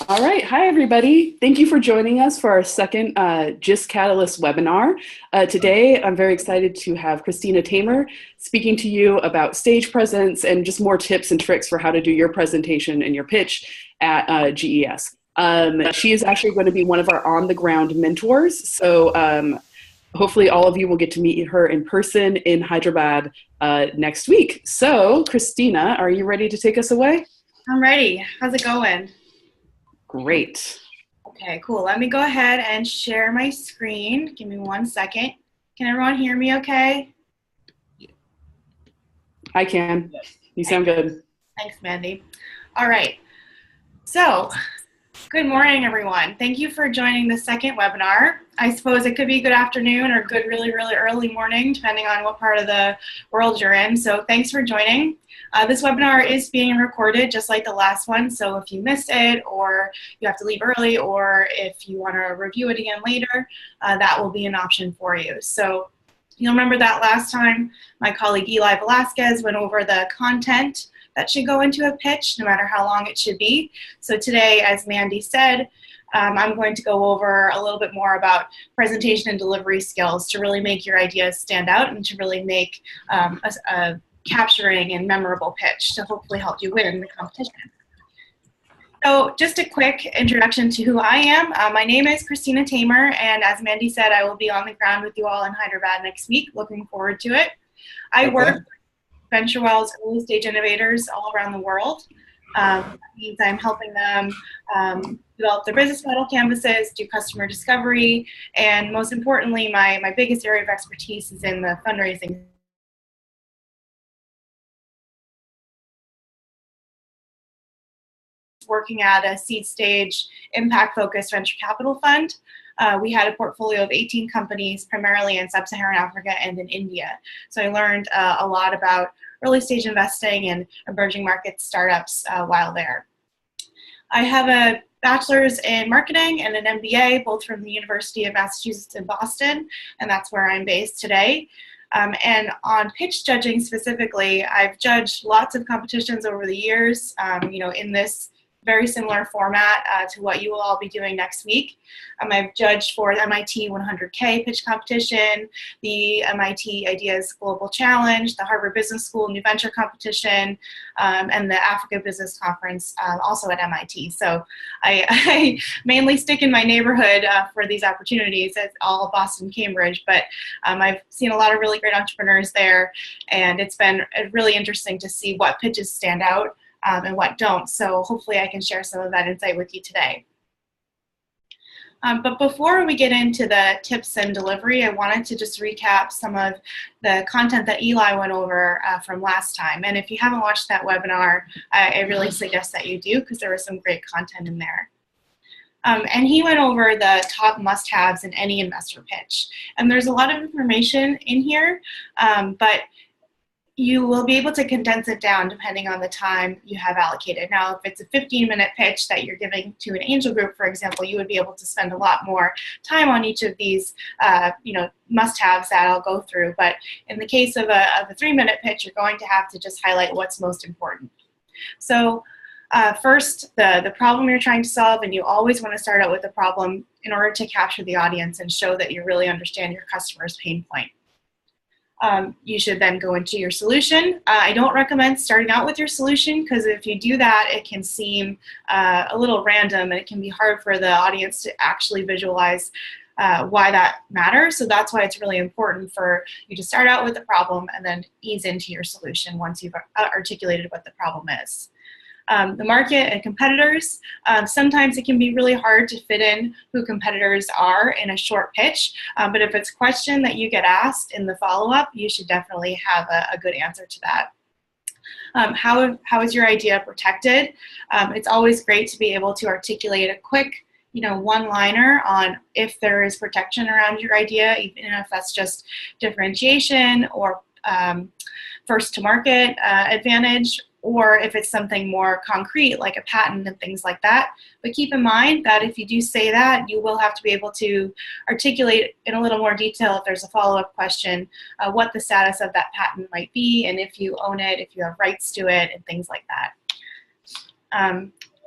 All right. Hi, everybody. Thank you for joining us for our second GIST Catalyst webinar. Today, I'm very excited to have Christina Tamer speaking to you about stage presence and just more tips and tricks for how to do your presentation and your pitch at GES. She is actually going to be one of our on-the-ground mentors. So hopefully all of you will get to meet her in person in Hyderabad next week. So, Christina, are you ready to take us away? I'm ready. How's it going? Great. Okay, cool. Let me go ahead and share my screen. Give me 1 second. Can everyone hear me okay? I can. You sound good. Thanks, Mandy. All right. So, good morning, everyone. Thank you for joining the second webinar. I suppose it could be good afternoon or good really early morning, depending on what part of the world you're in. So thanks for joining. This webinar is being recorded just like the last one. So if you missed it or you have to leave early or if you want to review it again later, that will be an option for you. So you'll remember that last time my colleague Eli Velasquez went over the content that should go into a pitch, no matter how long it should be. So today, as Mandy said, I'm going to go over a little bit more about presentation and delivery skills to really make your ideas stand out and to really make a capturing and memorable pitch to hopefully help you win the competition. So just a quick introduction to who I am. My name is Christina Tamer, and as Mandy said, I will be on the ground with you all in Hyderabad next week. Looking forward to it. I work with VentureWell's early stage innovators all around the world. That means I'm helping them develop their business model canvases, do customer discovery, and most importantly, my biggest area of expertise is in the fundraising. Working at a seed stage, impact-focused venture capital fund. We had a portfolio of 18 companies, primarily in sub-Saharan Africa and in India. So I learned a lot about early stage investing and emerging market startups while there. I have a bachelor's in marketing and an MBA, both from the University of Massachusetts in Boston, and that's where I'm based today. And on pitch judging specifically, I've judged lots of competitions over the years, in this very similar format to what you will all be doing next week. I've judged for the MIT 100K pitch competition, the MIT Ideas Global Challenge, the Harvard Business School New Venture competition, and the Africa Business Conference, also at MIT. So I mainly stick in my neighborhood for these opportunities. It's all Boston, Cambridge, but I've seen a lot of really great entrepreneurs there, and it's been really interesting to see what pitches stand out and what don't. So hopefully I can share some of that insight with you today. But before we get into the tips and delivery, I wanted to just recap some of the content that Eli went over from last time. And if you haven't watched that webinar, I really suggest that you do, because there was some great content in there. And he went over the top must-haves in any investor pitch. And there's a lot of information in here, but you will be able to condense it down depending on the time you have allocated. Now, if it's a 15-minute pitch that you're giving to an angel group, for example, you would be able to spend a lot more time on each of these, must-haves that I'll go through. But in the case of a 3-minute pitch, you're going to have to just highlight what's most important. So first, the problem you're trying to solve, and you always want to start out with the problem in order to capture the audience and show that you really understand your customer's pain point. You should then go into your solution. I don't recommend starting out with your solution, because if you do that, it can seem a little random, and it can be hard for the audience to actually visualize why that matters. So that's why it's really important for you to start out with the problem and then ease into your solution once you've articulated what the problem is. The market and competitors, sometimes it can be really hard to fit in who competitors are in a short pitch, but if it's a question that you get asked in the follow-up, you should definitely have a good answer to that. How is your idea protected? It's always great to be able to articulate a quick one-liner on if there is protection around your idea, even if that's just differentiation or first to market advantage, or if it's something more concrete like a patent and things like that. But keep in mind that if you do say that, you will have to be able to articulate in a little more detail if there's a follow-up question, what the status of that patent might be, and if you own it, if you have rights to it, and things like that.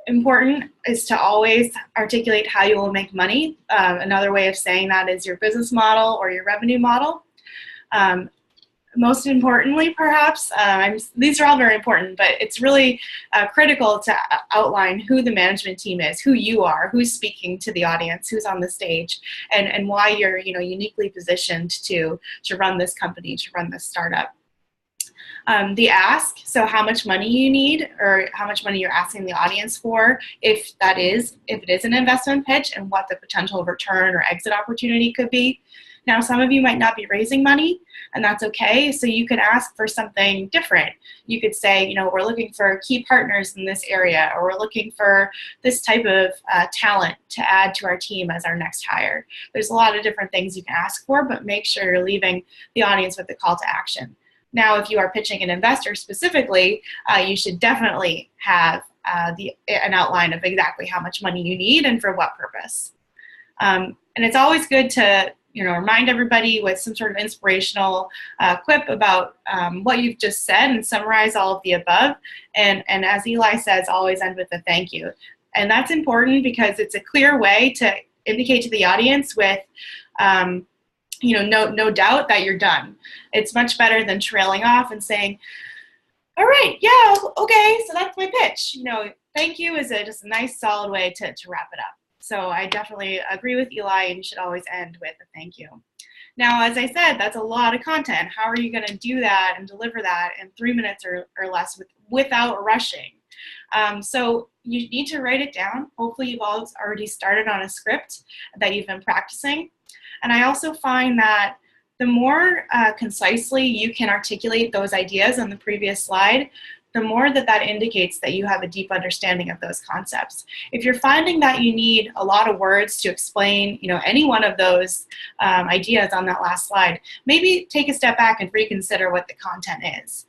important is to always articulate how you will make money. Another way of saying that is your business model or your revenue model. Most importantly, perhaps, these are all very important, but it's really critical to outline who the management team is, who you are, who's speaking to the audience, who's on the stage, and why you're uniquely positioned to run this company, to run this startup. The ask, so how much money you need or how much money you're asking the audience for, if it is an investment pitch, and what the potential return or exit opportunity could be. Now, some of you might not be raising money, and that's okay. So you could ask for something different. You could say, we're looking for key partners in this area, or we're looking for this type of talent to add to our team as our next hire. There's a lot of different things you can ask for, but make sure you're leaving the audience with the call to action. Now, if you are pitching an investor specifically, you should definitely have an outline of exactly how much money you need and for what purpose. And it's always good to remind everybody with some sort of inspirational quip about what you've just said and summarize all of the above. And as Eli says, always end with a thank you. And that's important because it's a clear way to indicate to the audience with no doubt that you're done. It's much better than trailing off and saying, all right, yeah, okay, so that's my pitch. Thank you is just a nice solid way to wrap it up. So I definitely agree with Eli, and you should always end with a thank you. Now, as I said, that's a lot of content. How are you going to do that and deliver that in 3 minutes or less without rushing? So you need to write it down. Hopefully you've all already started on a script that you've been practicing. And I also find that the more concisely you can articulate those ideas on the previous slide, the more that indicates that you have a deep understanding of those concepts. If you're finding that you need a lot of words to explain, any one of those ideas on that last slide, maybe take a step back and reconsider what the content is.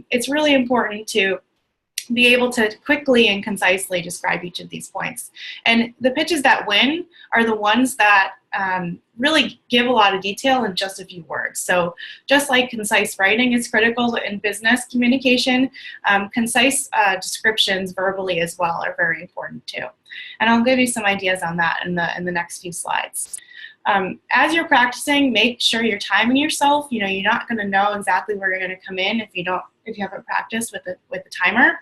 It's really important to be able to quickly and concisely describe each of these points. And the pitches that win are the ones that really give a lot of detail in just a few words. So just like concise writing is critical in business communication, concise descriptions verbally as well are very important too. And I'll give you some ideas on that in the next few slides. As you're practicing, make sure you're timing yourself. You're not going to know exactly where you're going to come in if you haven't practiced with the timer.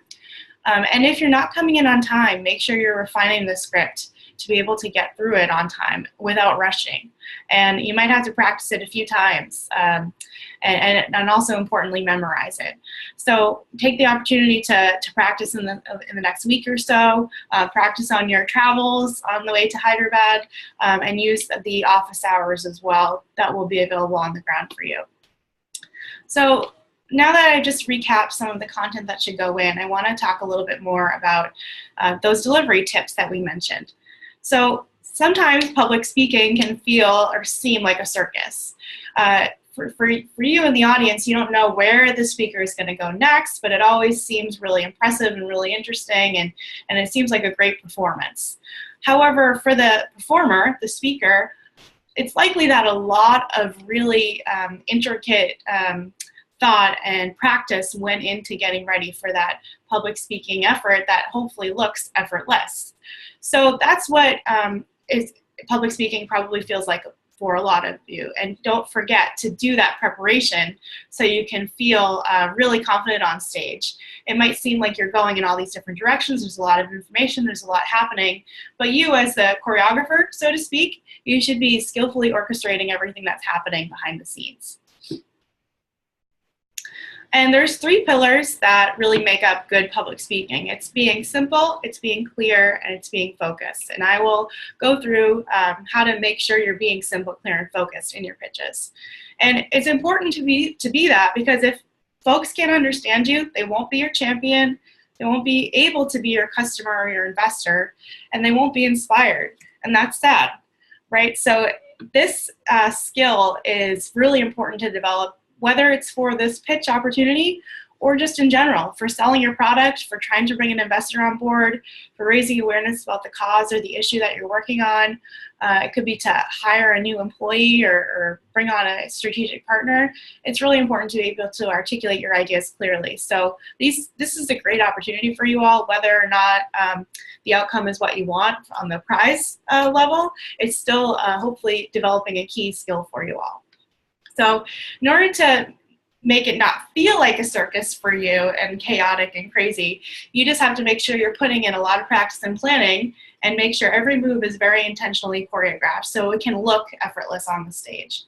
And if you're not coming in on time, make sure you're refining the script to be able to get through it on time without rushing. And you might have to practice it a few times and also importantly memorize it. So take the opportunity to practice in the next week or so, practice on your travels on the way to Hyderabad, and use the office hours as well that will be available on the ground for you. So now that I just recapped some of the content that should go in, I want to talk a little bit more about those delivery tips that we mentioned. So sometimes public speaking can feel or seem like a circus. For you in the audience, you don't know where the speaker is going to go next, but it always seems really impressive and really interesting, and it seems like a great performance. However, for the performer, the speaker, it's likely that a lot of really intricate thought and practice went into getting ready for that public speaking effort that hopefully looks effortless. So that's what public speaking probably feels like for a lot of you. And don't forget to do that preparation so you can feel really confident on stage. It might seem like you're going in all these different directions. There's a lot of information. There's a lot happening. But you as the choreographer, so to speak, you should be skillfully orchestrating everything that's happening behind the scenes. And there's 3 pillars that really make up good public speaking. It's being simple, it's being clear, and it's being focused. And I will go through how to make sure you're being simple, clear, and focused in your pitches. And it's important to be that, because if folks can't understand you, they won't be your champion, they won't be able to be your customer or your investor, and they won't be inspired. And that's sad, right? So this skill is really important to develop, whether it's for this pitch opportunity or just in general for selling your product, for trying to bring an investor on board, for raising awareness about the cause or the issue that you're working on. It could be to hire a new employee or bring on a strategic partner. It's really important to be able to articulate your ideas clearly. So this is a great opportunity for you all, whether or not the outcome is what you want on the prize level. It's still hopefully developing a key skill for you all. So in order to make it not feel like a circus for you and chaotic and crazy, you just have to make sure you're putting in a lot of practice and planning and make sure every move is very intentionally choreographed so it can look effortless on the stage.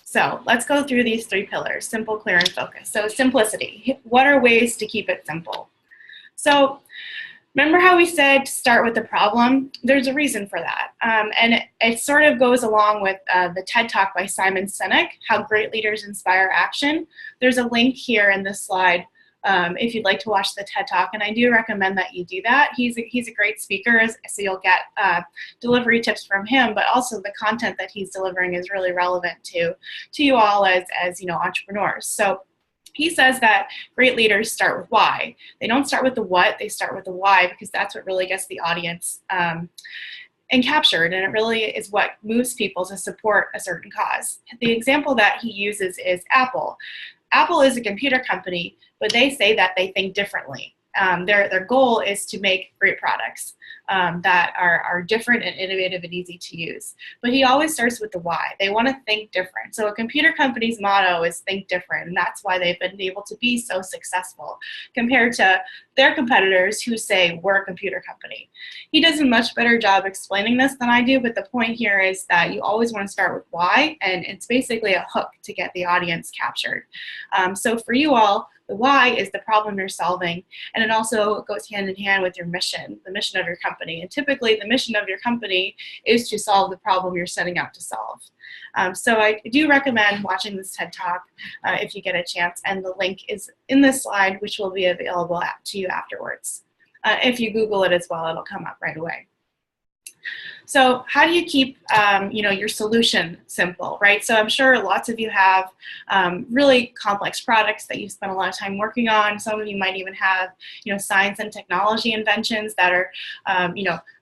So let's go through these 3 pillars: simple, clear, and focused. So simplicity. What are ways to keep it simple? So remember how we said to start with the problem? There's a reason for that. And it sort of goes along with the TED Talk by Simon Sinek, How Great Leaders Inspire Action. There's a link here in this slide if you'd like to watch the TED Talk, and I do recommend that you do that. He's a great speaker, so you'll get delivery tips from him, but also the content that he's delivering is really relevant to you all as entrepreneurs. So he says that great leaders start with why. They don't start with the what, they start with the why, because that's what really gets the audience captured, and it really is what moves people to support a certain cause. The example that he uses is Apple. Apple is a computer company, but they say that they think differently. Their goal is to make great products that are different and innovative and easy to use. But he always starts with the why. They want to think different. So a computer company's motto is think different, and that's why they've been able to be so successful compared to their competitors who say we're a computer company. He does a much better job explaining this than I do, but the point here is that you always want to start with why, and it's basically a hook to get the audience captured. So for you all, the why is the problem you're solving, and it also goes hand in hand with your mission, the mission of your company. And typically the mission of your company is to solve the problem you're setting out to solve. So I do recommend watching this TED Talk if you get a chance, and the link is in this slide, which will be available to you afterwards. If you Google it as well, it'll come up right away. So how do you keep your solution simple, right? So I'm sure lots of you have really complex products that you've spent a lot of time working on. Some of you might even have science and technology inventions that are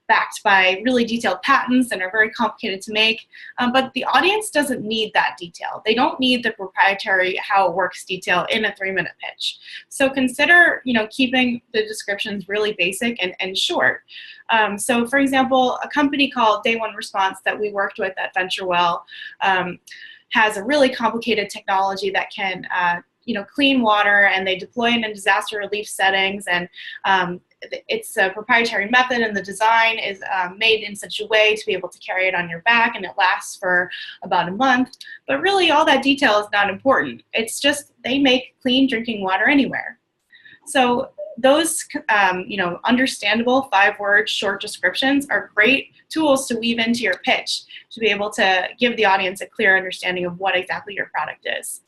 backed by really detailed patents and are very complicated to make. But the audience doesn't need that detail. They don't need the proprietary how it works detail in a 3-minute pitch. So consider keeping the descriptions really basic and short. So for example, a company called Day One Response that we worked with at VentureWell has a really complicated technology that can clean water, and they deploy it in disaster relief settings, and it's a proprietary method, and the design is made in such a way to be able to carry it on your back, and it lasts for about a month. But really all that detail is not important. It's just they make clean drinking water anywhere. So those understandable 5-word short descriptions are great tools to weave into your pitch to be able to give the audience a clear understanding of what exactly your product is.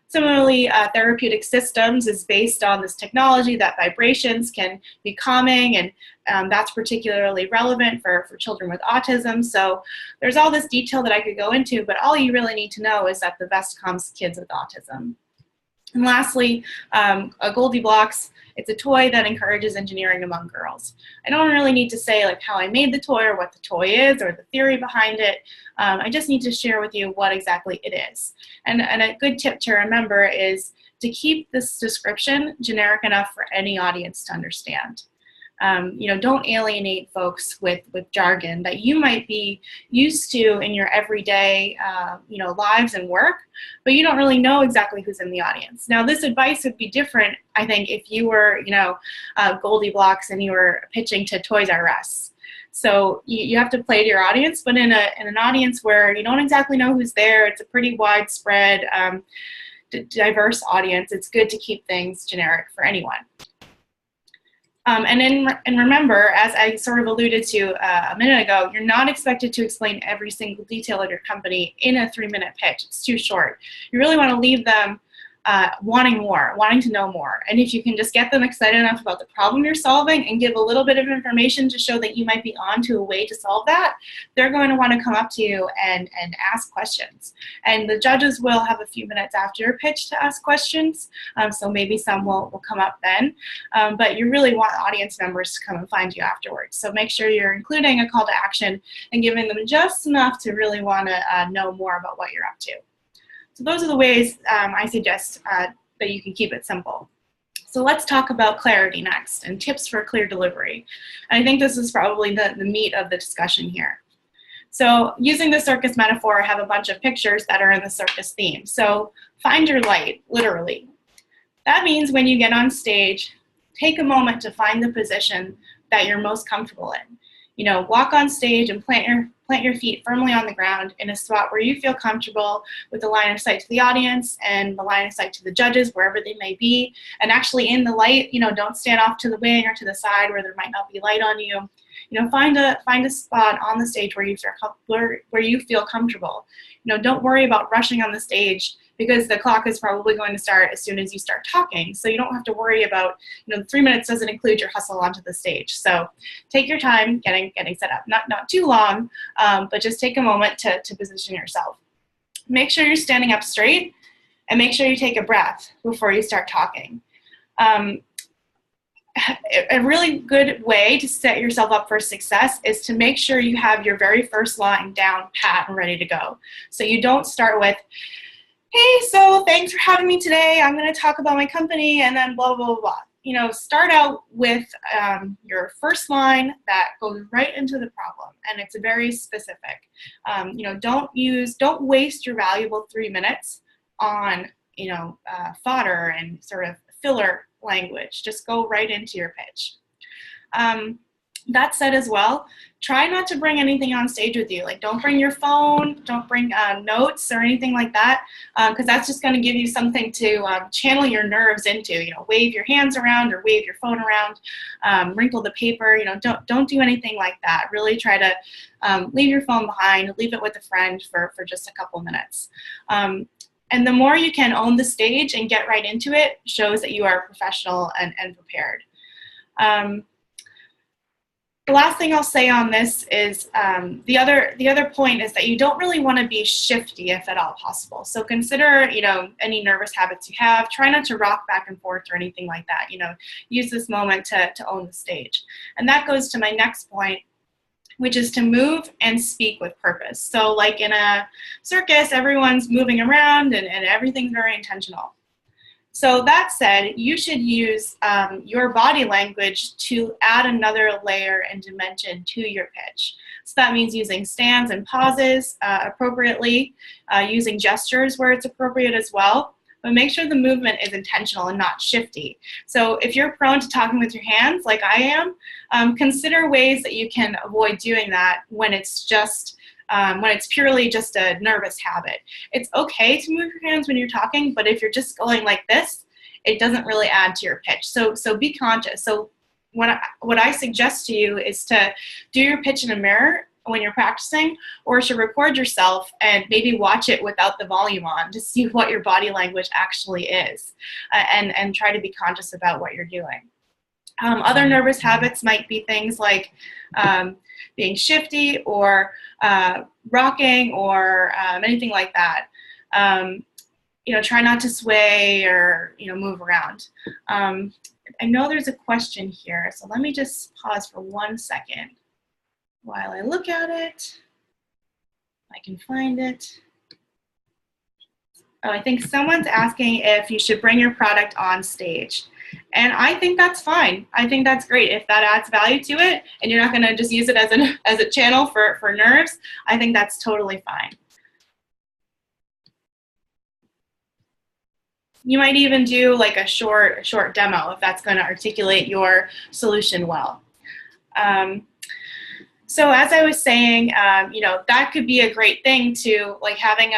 Similarly, therapeutic systems is based on this technology that vibrations can be calming, and that's particularly relevant for children with autism. So there's all this detail that I could go into, but all you really need to know is that the vest calms kids with autism. And lastly, a Goldilocks, it's a toy that encourages engineering among girls. I don't really need to say like how I made the toy or what the toy is or the theory behind it. I just need to share with you what exactly it is. And a good tip to remember is to keep this description generic enough for any audience to understand. Don't alienate folks with jargon that you might be used to in your everyday, lives and work, but you don't really know exactly who's in the audience. Now, this advice would be different, I think, if you were, Goldilocks and you were pitching to Toys R Us. So you have to play to your audience, but in an audience where you don't exactly know who's there, it's a pretty widespread, diverse audience, it's good to keep things generic for anyone. And remember, as I sort of alluded to a minute ago, you're not expected to explain every single detail of your company in a 3-minute pitch. It's too short. You really want to leave them wanting more, wanting to know more. And if you can just get them excited enough about the problem you're solving and give a little bit of information to show that you might be on to a way to solve that, they're going to want to come up to you and ask questions. And the judges will have a few minutes after your pitch to ask questions, so maybe some will come up then. But you really want audience members to come and find you afterwards. So make sure you're including a call to action and giving them just enough to really want to know more about what you're up to. So those are the ways I suggest that you can keep it simple. So let's talk about clarity next and tips for clear delivery. And I think this is probably the meat of the discussion here. So using the circus metaphor, I have a bunch of pictures that are in the circus theme. So find your light, literally. That means when you get on stage, take a moment to find the position that you're most comfortable in. You know, walk on stage and plant your feet firmly on the ground in a spot where you feel comfortable with the line of sight to the audience and the line of sight to the judges, wherever they may be. And actually in the light, you know, don't stand off to the wing or to the side where there might not be light on you. You know, find a spot on the stage where you feel comfortable. You know, don't worry about rushing on the stage because the clock is probably going to start as soon as you start talking. So you don't have to worry about, you know, the 3 minutes doesn't include your hustle onto the stage. So take your time getting set up. Not too long, but just take a moment to position yourself. Make sure you're standing up straight and make sure you take a breath before you start talking. A really good way to set yourself up for success is to make sure you have your very first line down pat and ready to go. So you don't start with, hey, so thanks for having me today. I'm going to talk about my company and then blah, blah, blah, blah. You know, start out with your first line that goes right into the problem, and it's very specific. You know, don't waste your valuable 3 minutes on, you know, fodder and sort of filler language. Just go right into your pitch. That said as well, try not to bring anything on stage with you. Like, don't bring your phone, don't bring notes or anything like that, because that's just going to give you something to channel your nerves into. You know, wave your hands around or wave your phone around, wrinkle the paper. You know, don't do anything like that. Really try to leave your phone behind, leave it with a friend for just a couple minutes. And the more you can own the stage and get right into it shows that you are professional and prepared. The last thing I'll say on this is the other point is that you don't really want to be shifty if at all possible. So consider, you know, any nervous habits you have. Try not to rock back and forth or anything like that. You know, use this moment to own the stage. And that goes to my next point, which is to move and speak with purpose. So like in a circus, everyone's moving around and everything's very intentional. So that said, you should use your body language to add another layer and dimension to your pitch. So that means using stands and pauses appropriately, using gestures where it's appropriate as well, but make sure the movement is intentional and not shifty. So if you're prone to talking with your hands like I am, consider ways that you can avoid doing that when it's purely just a nervous habit. It's okay to move your hands when you're talking, but if you're just going like this, it doesn't really add to your pitch. So be conscious. So what I suggest to you is to do your pitch in a mirror when you're practicing, or to record yourself and maybe watch it without the volume on to see what your body language actually is, and try to be conscious about what you're doing. Other nervous habits might be things like being shifty or rocking or anything like that. You know, try not to sway or, you know, move around. I know there's a question here, so let me just pause for 1 second while I look at it. I can find it. Oh, I think someone's asking if you should bring your product on stage. And I think that's fine. I think that's great. If that adds value to it and you're not going to just use it as a channel for nerves, I think that's totally fine. You might even do like a short demo if that's going to articulate your solution well. So as I was saying, you know, that could be a great thing to, like, having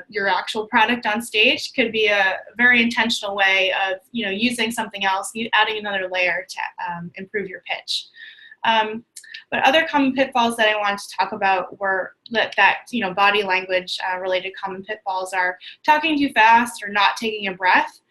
your actual product on stage could be a very intentional way of, you know, using something else, adding another layer to improve your pitch. But But other common pitfalls that I wanted to talk about were body language related common pitfalls are talking too fast or not taking a breath.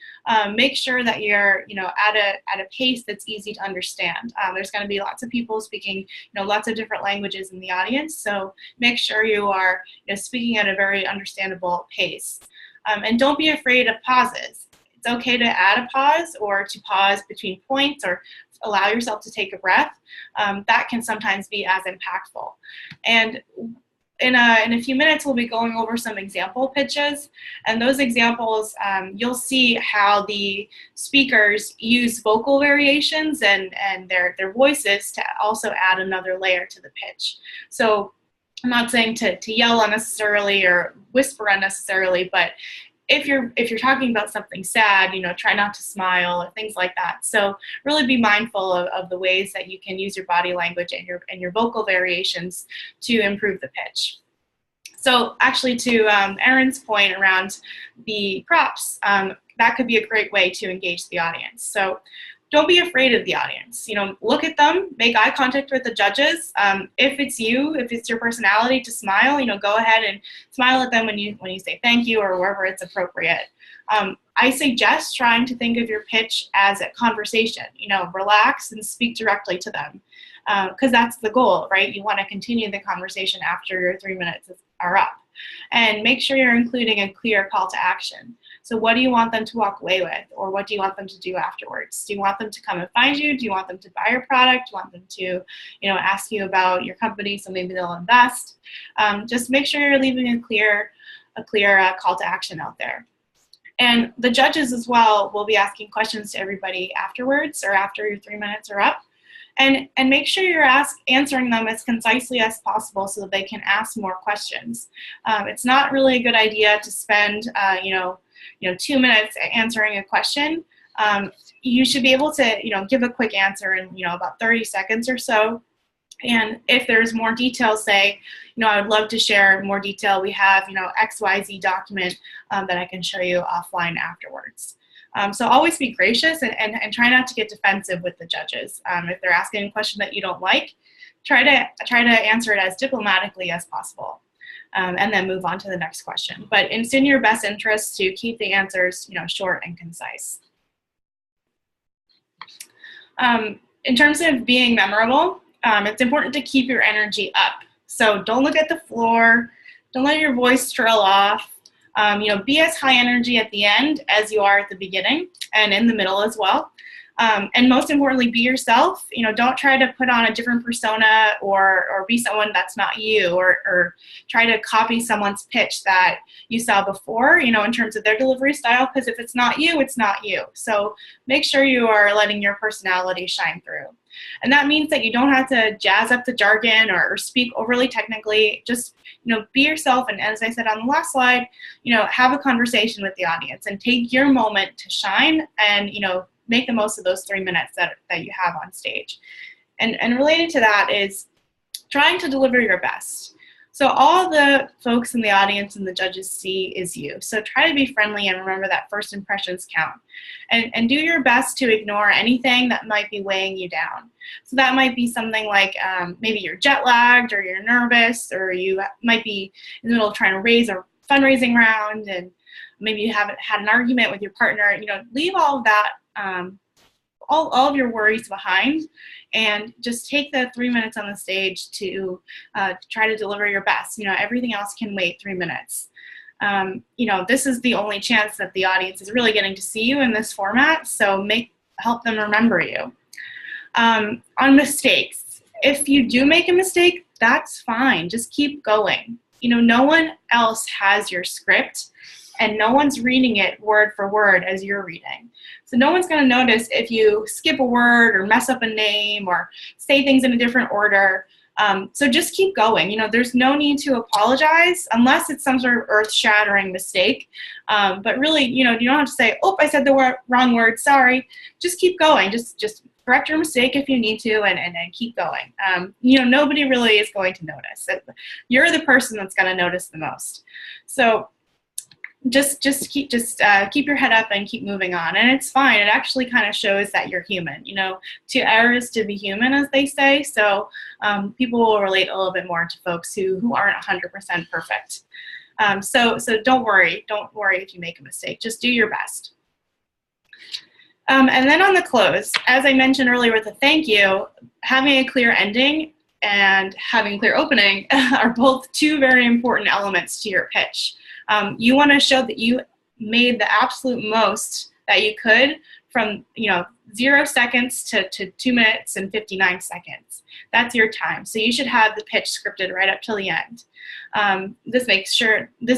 Make sure that you're, at a pace that's easy to understand. There's going to be lots of people speaking, lots of different languages in the audience. So make sure you are, speaking at a very understandable pace. And don't be afraid of pauses. It's okay to add a pause or to pause between points or allow yourself to take a breath. That can sometimes be as impactful. And in a few minutes, we'll be going over some example pitches. And those examples, you'll see how the speakers use vocal variations and their voices to also add another layer to the pitch. So I'm not saying to yell unnecessarily or whisper unnecessarily, but if you're talking about something sad, try not to smile or things like that. So really be mindful of the ways that you can use your body language and your vocal variations to improve the pitch. So actually, to Erin's point around the props, that could be a great way to engage the audience. So don't be afraid of the audience. Look at them, make eye contact with the judges. If it's your personality to smile, go ahead and smile at them when you say thank you or wherever it's appropriate. I suggest trying to think of your pitch as a conversation. Relax and speak directly to them, because that's the goal, right? You want to continue the conversation after your 3 minutes are up. And make sure you're including a clear call to action. So what do you want them to walk away with, or what do you want them to do afterwards? Do you want them to come and find you? Do you want them to buy your product? Do you want them to, ask you about your company so maybe they'll invest? Just make sure you're leaving a clear call to action out there. And the judges as well will be asking questions to everybody afterwards or after your 3 minutes are up. And make sure you're answering them as concisely as possible so that they can ask more questions. It's not really a good idea to spend 2 minutes answering a question. You should be able to give a quick answer in about 30 seconds or so. And if there's more detail, say, I would love to share more detail. We have XYZ document that I can show you offline afterwards. So always be gracious and try not to get defensive with the judges. If they're asking a question that you don't like, try to answer it as diplomatically as possible, and then move on to the next question. But it's in your best interest to keep the answers short and concise. In terms of being memorable, it's important to keep your energy up. So don't look at the floor. Don't let your voice trail off. Be as high energy at the end as you are at the beginning and in the middle as well. And most importantly, be yourself. Don't try to put on a different persona or be someone that's not you or try to copy someone's pitch that you saw before, in terms of their delivery style, because if it's not you, it's not you. So make sure you are letting your personality shine through. And that means that you don't have to jazz up the jargon or speak overly technically. Just, be yourself. And as I said on the last slide, have a conversation with the audience and take your moment to shine and, make the most of those 3 minutes that you have on stage. And related to that is trying to deliver your best. So all the folks in the audience and the judges see is you. So try to be friendly and remember that first impressions count. And do your best to ignore anything that might be weighing you down. So that might be something like maybe you're jet lagged or you're nervous or you might be in the middle of trying to raise a fundraising round and maybe you haven't had an argument with your partner. Leave all of that, all of your worries behind and just take the 3 minutes on the stage to try to deliver your best. Everything else can wait 3 minutes. This is the only chance that the audience is really getting to see you in this format, so help them remember you. On mistakes, if you do make a mistake, that's fine. Just keep going. No one else has your script, and no one's reading it word for word as you're reading. So no one's going to notice if you skip a word or mess up a name or say things in a different order. So just keep going. There's no need to apologize unless it's some sort of earth-shattering mistake. But really, you don't have to say, oh, I said the wrong word, sorry. Just keep going. Just correct your mistake if you need to and keep going. Nobody really is going to notice. You're the person that's going to notice the most. So keep your head up and keep moving on, and it's fine. It actually kind of shows that you're human. To err is to be human, as they say. So people will relate a little bit more to folks who aren't 100% perfect. So don't worry if you make a mistake. Just do your best. And then on the close, as I mentioned earlier with the thank you, having a clear ending and having a clear opening are both two very important elements to your pitch. You want to show that you made the absolute most that you could from 0 seconds to 2 minutes and 59 seconds. That's your time. So you should have the pitch scripted right up till the end. This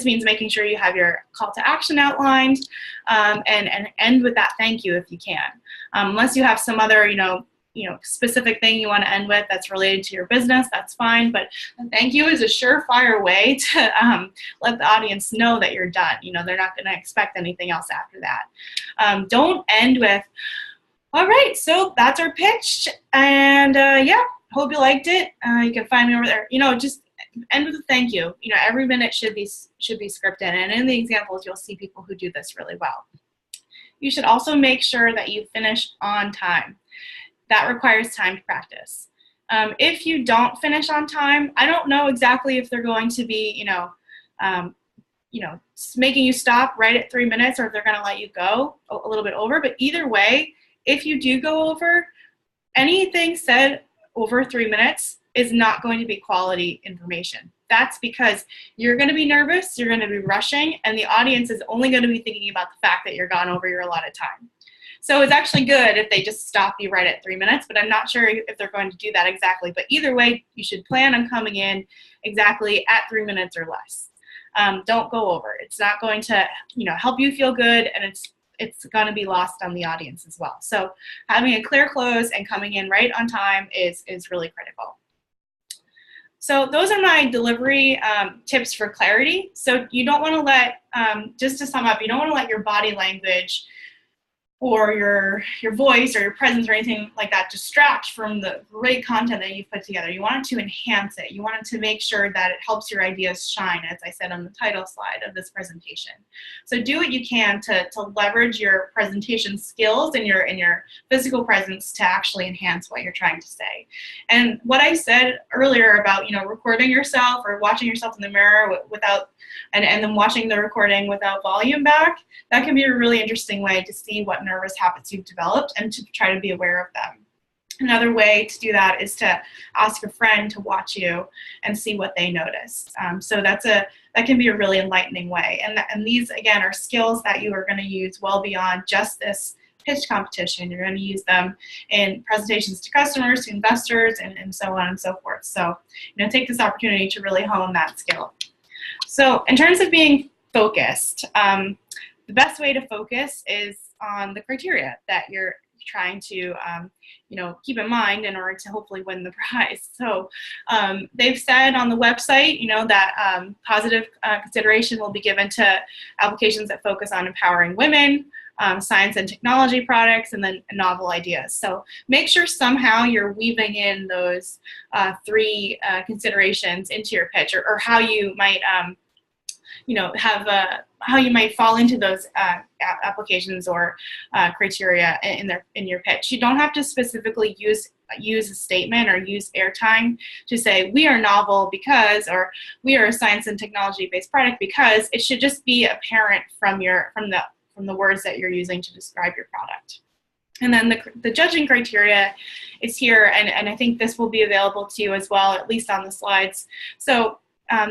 means making sure you have your call to action outlined, and end with that thank you if you can. Unless you have some other specific thing you want to end with that's related to your business, that's fine. But thank you is a surefire way to let the audience know that you're done. They're not going to expect anything else after that. Don't end with, all right, so that's our pitch, and yeah, hope you liked it. You can find me over there. Just end with a thank you. Every minute should be scripted, and in the examples, you'll see people who do this really well. You should also make sure that you finish on time. That requires time to practice. If you don't finish on time, I don't know exactly if they're going to be, making you stop right at 3 minutes, or if they're going to let you go a little bit over. But either way, if you do go over, anything said over 3 minutes is not going to be quality information. That's because you're going to be nervous, you're going to be rushing, and the audience is only going to be thinking about the fact that you're gone over your allotted time. So it's actually good if they just stop you right at 3 minutes, but I'm not sure if they're going to do that exactly. But either way, you should plan on coming in exactly at 3 minutes or less. Don't go over. It's not going to help you feel good, and it's going to be lost on the audience as well. So having a clear close and coming in right on time is really critical. So those are my delivery tips for clarity. So you don't want to let, just to sum up, you don't want to let your body language or your voice or your presence or anything like that distract from the great content that you've put together. You want it to enhance it. You want it to make sure that it helps your ideas shine, as I said on the title slide of this presentation. So do what you can to leverage your presentation skills and your physical presence to actually enhance what you're trying to say. And what I said earlier about recording yourself or watching yourself in the mirror without and then watching the recording without volume back, that can be a really interesting way to see what nervous habits you've developed and to try to be aware of them. Another way to do that is to ask a friend to watch you and see what they notice. So that can be a really enlightening way. And these, again, are skills that you are going to use well beyond just this pitch competition. You're going to use them in presentations to customers, to investors, and so on and so forth. So take this opportunity to really hone that skill. So in terms of being focused, the best way to focus is on the criteria that you're trying to keep in mind in order to hopefully win the prize. So they've said on the website that positive consideration will be given to applications that focus on empowering women, science and technology products, and then novel ideas. So make sure somehow you're weaving in those three considerations into your pitch, or how you might how you might fall into those applications or criteria in your pitch. You don't have to specifically use a statement or use airtime to say we are novel because, or we are a science and technology based product because. It should just be apparent from the words that you're using to describe your product. And then the judging criteria is here, and I think this will be available to you as well, at least on the slides. So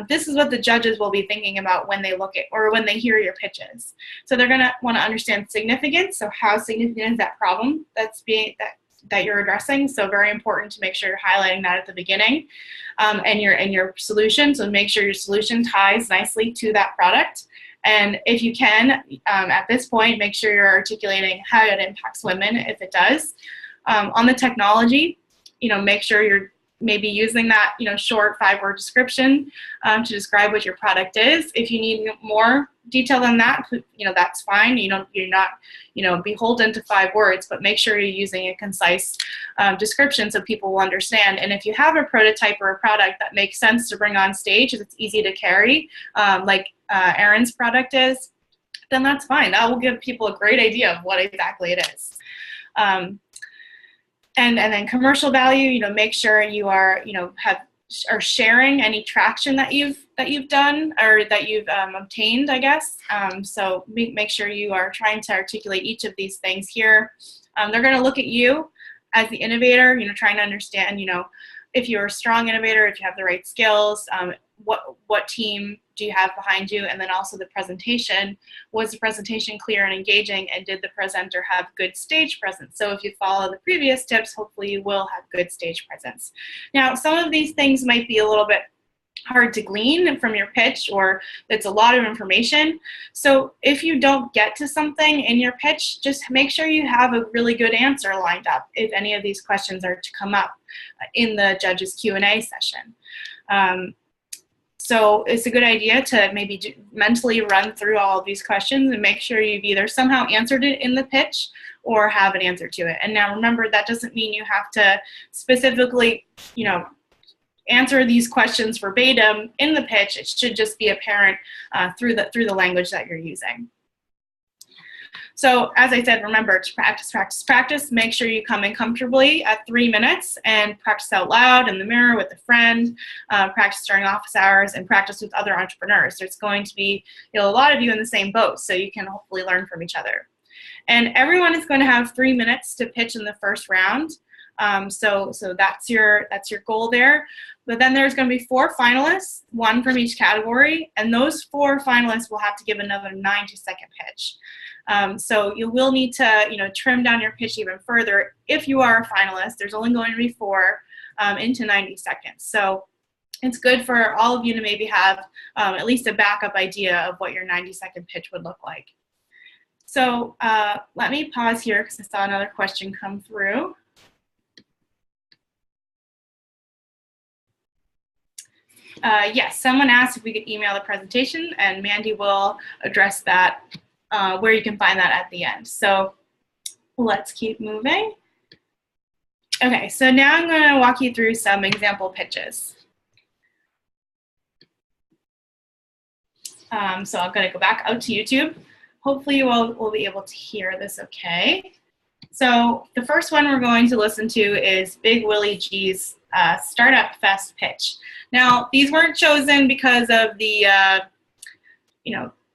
this is what the judges will be thinking about when they look at or when they hear your pitches. So they're going to want to understand significance. So how significant is that problem that you're addressing? So very important to make sure you're highlighting that at the beginning, and your solution. So make sure your solution ties nicely to that product. And if you can, at this point, make sure you're articulating how it impacts women if it does. On the technology, make sure you're maybe using that short 5-word description to describe what your product is. If you need more detail than that, that's fine. You're not beholden to 5 words, but make sure you're using a concise description so people will understand. And if you have a prototype or a product that makes sense to bring on stage, if it's easy to carry, like Erin's product is, then that's fine. That will give people a great idea of what exactly it is. And then commercial value, make sure you are, are sharing any traction that you've done or that you've obtained, I guess. So make sure you are trying to articulate each of these things here. They're going to look at you as the innovator, trying to understand, if you're a strong innovator, if you have the right skills, what team do you have behind you, and then also the presentation. Was the presentation clear and engaging, and did the presenter have good stage presence? So if you follow the previous tips, hopefully you will have good stage presence. Now, some of these things might be a little bit hard to glean from your pitch, or it's a lot of information. So if you don't get to something in your pitch, just make sure you have a really good answer lined up if any of these questions are to come up in the judge's Q&A session. So it's a good idea to maybe mentally run through all of these questions and make sure you've either somehow answered it in the pitch or have an answer to it. And now remember, that doesn't mean you have to specifically, answer these questions verbatim in the pitch. It should just be apparent through the language that you're using. So as I said, remember to practice, practice, practice. Make sure you come in comfortably at 3 minutes and practice out loud in the mirror with a friend, practice during office hours, and practice with other entrepreneurs. There's going to be a lot of you in the same boat, so you can hopefully learn from each other. And everyone is going to have 3 minutes to pitch in the first round. So that's your goal there. But then there's going to be 4 finalists, 1 from each category, and those 4 finalists will have to give another 90-second pitch. So you will need to, trim down your pitch even further. If you are a finalist, there's only going to be 4 into 90 seconds. So it's good for all of you to maybe have at least a backup idea of what your 90-second pitch would look like. So let me pause here because I saw another question come through. Yes, someone asked if we could email the presentation, and Mandy will address that where you can find that at the end. So let's keep moving. Okay, so now I'm going to walk you through some example pitches. So I'm going to go back out to YouTube. Hopefully you all will be able to hear this okay. So the first one we're going to listen to is Big Willy G's Startup Fest pitch. Now, these weren't chosen because of the,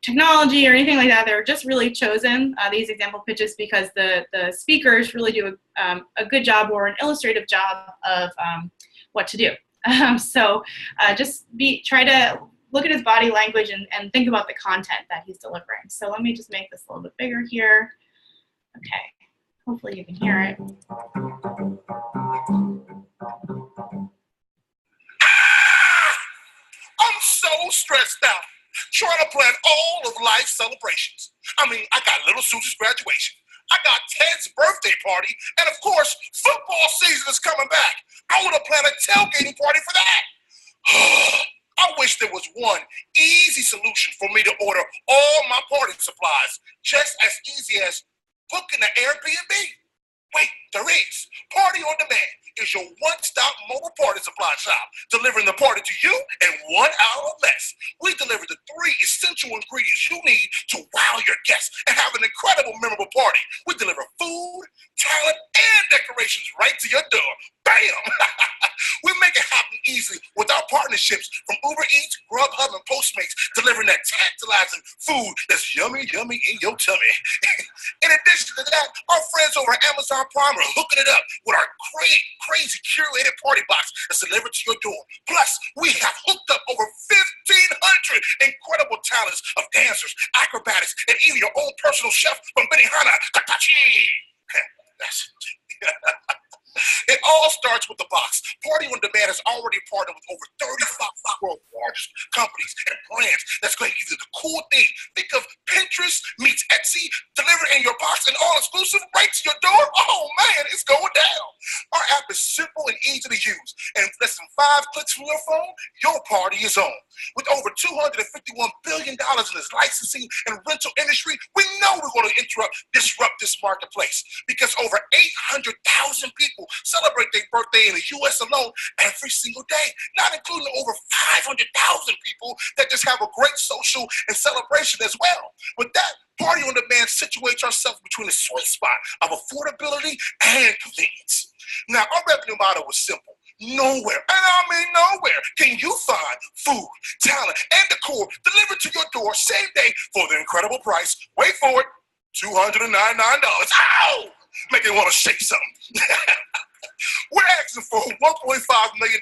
technology or anything like that. They were just really chosen, these example pitches, because the speakers really do a good job or an illustrative job of what to do. So just try to look at his body language and think about the content that he's delivering. So let me just make this a little bit bigger here. Okay, hopefully you can hear it. I'm so stressed out trying to plan all of life's celebrations. I mean, I got little Susie's graduation, I got Ted's birthday party, and of course, football season is coming back. I want to plan a tailgating party for that. I wish there was one easy solution for me to order all my party supplies, just as easy as booking an Airbnb. Wait, there is. Party on Demand is your one-stop mobile party supply shop, delivering the party to you in 1 hour or less. We deliver the 3 essential ingredients you need to wow your guests and have an incredible, memorable party. We deliver food, talent, and decorations right to your door. Bam! We make it happen easily with our partnerships from Uber Eats, Grubhub, and Postmates, delivering that tantalizing food that's yummy, yummy in your tummy. In addition to that, our friends over at Amazon Prime are hooking it up with our great, crazy curated party box that's delivered to your door. Plus, we have hooked up over 1,500 incredible talents of dancers, acrobatics, and even your own personal chef from Benihana. That's It all starts with the box. Party on Demand has already partnered with over 35 world's largest companies and brands that's going to give you the cool thing. Think of Pinterest meets Etsy, delivered in your box and all exclusive right to your door. Oh man, it's going down. Our app is simple and easy to use. And in less than 5 clicks from your phone, your party is on. With over $251 billion in this licensing and rental industry, we know we're going to disrupt this marketplace because over 800,000 people celebrate their birthday in the U.S. alone every single day, not including the over 500,000 people that just have a great social and celebration as well. With that, Party on Demand situates ourselves between the sweet spot of affordability and convenience. Now, our revenue model was simple. Nowhere, and I mean nowhere, can you find food, talent, and decor delivered to your door same day for the incredible price, wait for it, $299. Ow! Make it want to shake something. We're asking for $1.5 million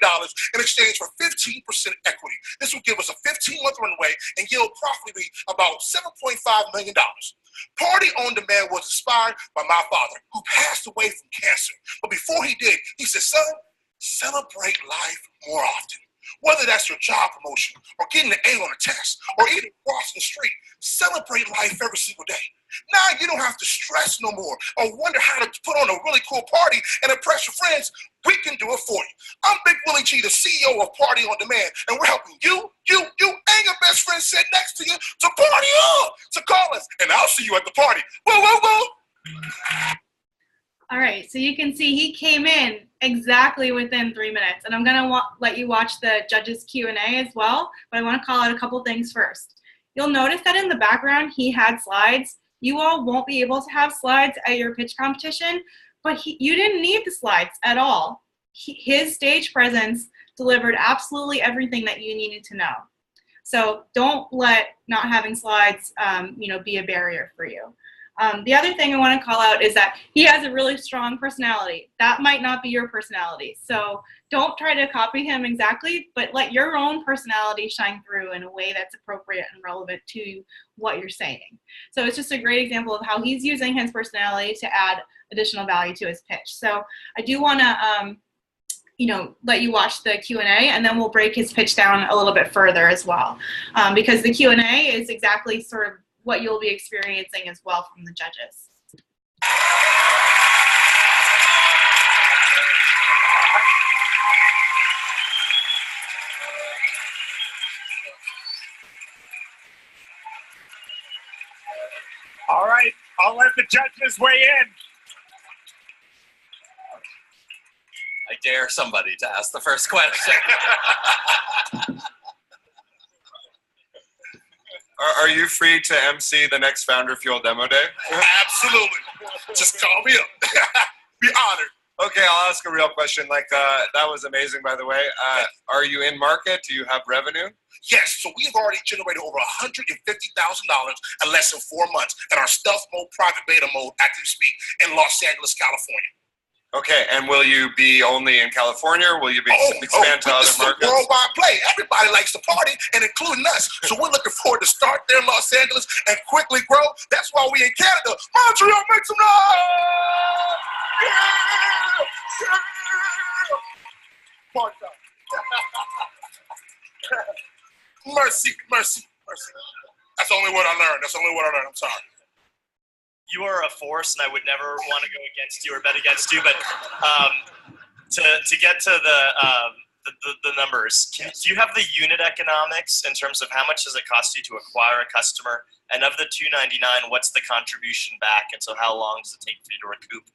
in exchange for 15% equity. This will give us a 15-month runway and yield approximately about $7.5 million. Party on Demand was inspired by my father, who passed away from cancer. But before he did, he said, son, celebrate life more often. Whether that's your job promotion or getting an A on a test or even crossing the street, celebrate life every single day. Now you don't have to stress no more or wonder how to put on a really cool party and impress your friends. We can do it for you. I'm Big Willie G, the CEO of Party on Demand, and we're helping you, and your best friend sitting next to you to party on. So call us, and I'll see you at the party. Woo, woo, woo. All right, so you can see he came in exactly within 3 minutes, and I'm gonna let you watch the judges Q&A as well, but I wanna call out a couple things first. You'll notice that in the background, he had slides. You all won't be able to have slides at your pitch competition, but you didn't need the slides at all. His stage presence delivered absolutely everything that you needed to know. So don't let not having slides be a barrier for you. The other thing I want to call out is that he has a really strong personality. That might not be your personality. So don't try to copy him exactly, but let your own personality shine through in a way that's appropriate and relevant to what you're saying. So it's just a great example of how he's using his personality to add additional value to his pitch. So I do want to let you watch the Q&A, and then we'll break his pitch down a little bit further as well, because the Q&A is exactly sort of what you'll be experiencing as well from the judges. All right, I'll let the judges weigh in. I dare somebody to ask the first question. Are you free to MC the next Founder Fuel Demo Day? Absolutely. Just call me up. Be honored. Okay, I'll ask a real question. That was amazing, by the way. Are you in market? Do you have revenue? Yes, so we've already generated over $150,000 in less than 4 months in our stealth mode, private beta mode, as we speak, in Los Angeles, California. Okay, and will you be only in California, or will you be expand to other this markets? Is a worldwide play. Everybody likes to party, and including us. So we're looking forward to start there in Los Angeles and quickly grow. That's why we in Canada. Montreal, make some noise! Yeah! Yeah! Party time. Mercy, mercy, mercy. That's the only word I learned. I'm sorry. You are a force, and I would never want to go against you or bet against you. But to get to the numbers, do you have the unit economics in terms of how much does it cost you to acquire a customer? And of the $299, what's the contribution back? And so how long does it take for you to recoup?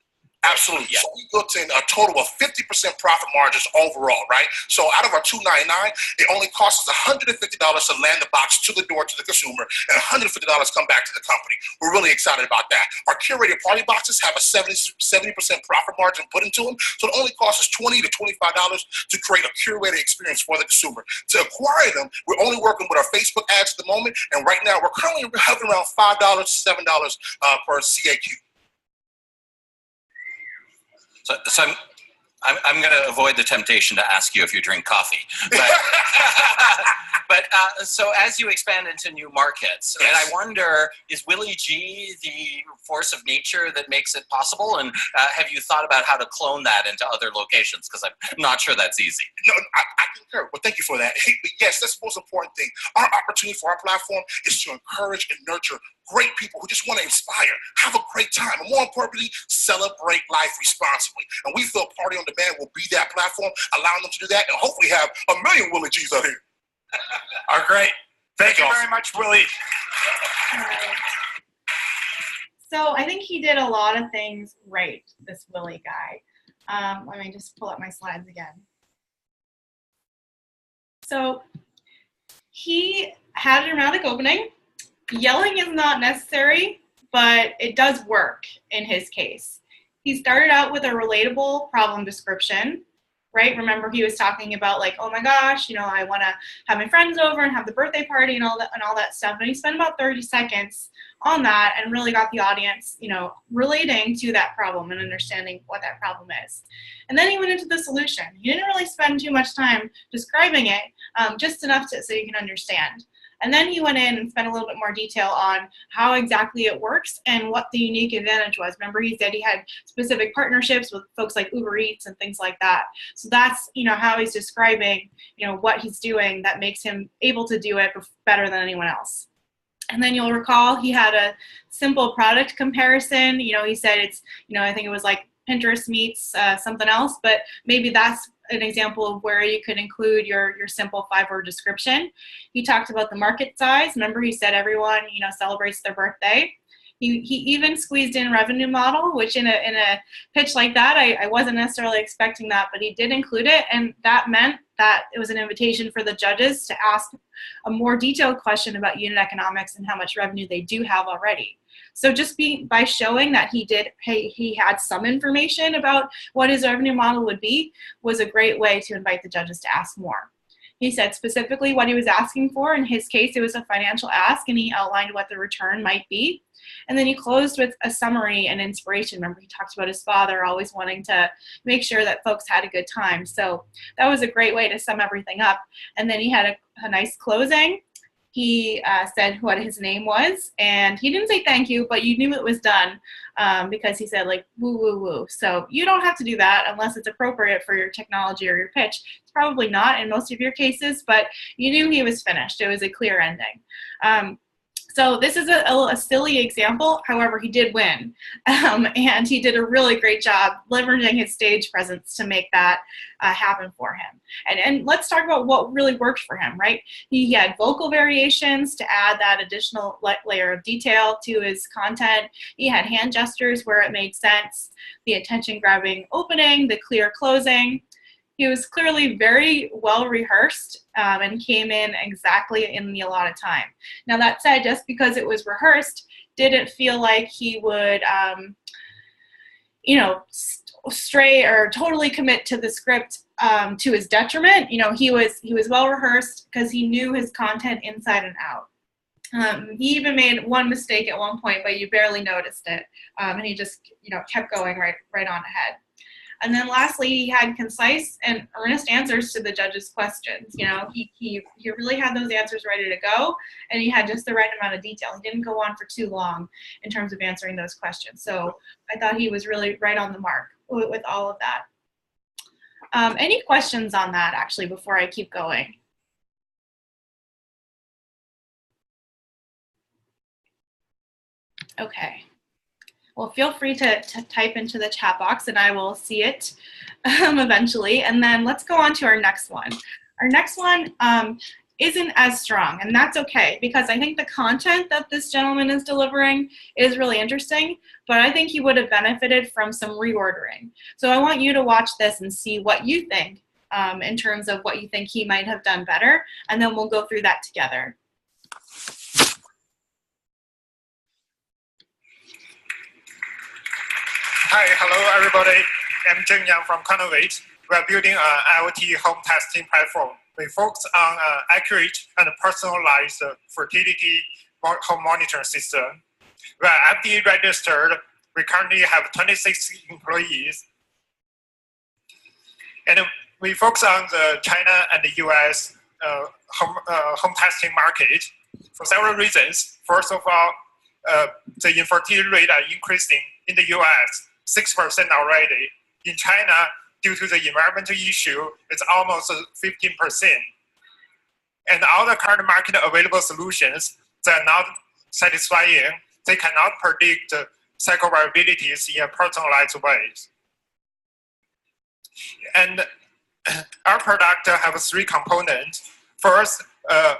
Absolutely. Yeah. So we built in a total of 50% profit margins overall, right? So out of our $299, it only costs us $150 to land the box to the door to the consumer, and $150 come back to the company. We're really excited about that. Our curated party boxes have a 70% profit margin put into them, so it only costs us $20 to $25 to create a curated experience for the consumer. To acquire them, we're only working with our Facebook ads at the moment, and right now we're currently hovering around $5 to $7 per CAQ. So I'm going to avoid the temptation to ask you if you drink coffee. But so as you expand into new markets, yes. And I wonder, is Willy G the force of nature that makes it possible? And have you thought about how to clone that into other locations? Because I'm not sure that's easy. No, I concur. Well, thank you for that. Yes, that's the most important thing. Our opportunity for our platform is to encourage and nurture great people who just want to inspire, have a great time, and more importantly, celebrate life responsibly. And we feel Party on Demand will be that platform, allowing them to do that, and hopefully have 1 million Willy G's out here. Are great. Thank you very much, Willy. So I think he did a lot of things right, this Willy guy. Let me just pull up my slides again. So he had a dramatic opening. Yelling is not necessary, but it does work in his case. He started out with a relatable problem description, right? Remember, he was talking about like, oh my gosh, you know, I want to have my friends over and have the birthday party and all that stuff. And he spent about 30 seconds on that and really got the audience, you know, relating to that problem and understanding what that problem is. And then he went into the solution. He didn't really spend too much time describing it, just enough so you can understand. And then he went in and spent a little bit more detail on how exactly it works and what the unique advantage was. Remember, he said he had specific partnerships with folks like Uber Eats and things like that. So that's, you know, how he's describing, you know, what he's doing that makes him able to do it better than anyone else. And then you'll recall he had a simple product comparison. You know, he said it's, you know, I think it was like Pinterest meets something else, but maybe that's an example of where you could include your simple 5-word description. He talked about the market size. Remember, he said everyone, you know, celebrates their birthday. He even squeezed in revenue model, which in a pitch like that, I wasn't necessarily expecting that, but he did include it, and that meant that it was an invitation for the judges to ask a more detailed question about unit economics and how much revenue they do have already. So just by showing that he had some information about what his revenue model would be was a great way to invite the judges to ask more. He said specifically what he was asking for. In his case, it was a financial ask, and he outlined what the return might be. And then he closed with a summary and inspiration. Remember, he talked about his father always wanting to make sure that folks had a good time. So that was a great way to sum everything up. And then he had a nice closing. He said what his name was, and he didn't say thank you, but you knew it was done because he said like woo, woo, woo. So you don't have to do that unless it's appropriate for your technology or your pitch. It's probably not in most of your cases, but you knew he was finished. It was a clear ending. So this is a silly example. However, he did win, and he did a really great job leveraging his stage presence to make that happen for him. And let's talk about what really worked for him, right? He had vocal variations to add that additional layer of detail to his content. He had hand gestures where it made sense, the attention-grabbing opening, the clear closing. He was clearly very well rehearsed and came in exactly in the allotted time. Now that said, just because it was rehearsed, didn't feel like he would, you know, stray or totally commit to the script to his detriment. You know, he was well rehearsed because he knew his content inside and out. He even made one mistake at one point, but you barely noticed it, and he just, you know, kept going right on ahead. And then lastly, he had concise and earnest answers to the judges' questions. You know, he really had those answers ready to go, and he had just the right amount of detail. He didn't go on for too long in terms of answering those questions. So I thought he was really right on the mark with all of that. Any questions on that, actually, before I keep going? Okay. Well, feel free to type into the chat box and I will see it eventually. And then let's go on to our next one. Our next one isn't as strong, and that's okay, because I think the content that this gentleman is delivering is really interesting, but I think he would have benefited from some reordering. So I want you to watch this and see what you think in terms of what you think he might have done better, and then we'll go through that together. Hi, hello everybody. I'm Zheng Yang from Connovate. We are building an IoT home testing platform. We focus on accurate and personalized fertility home monitoring system. We are FDA registered. We currently have 26 employees. And we focus on the China and the US home testing market for several reasons. First of all, the infertility rate are increasing in the US. 6% already. In China, due to the environmental issue, it's almost 15%. And all the current market available solutions, they're not satisfying. They cannot predict cycle variabilities in a personalized ways. And our product have 3 components. First, a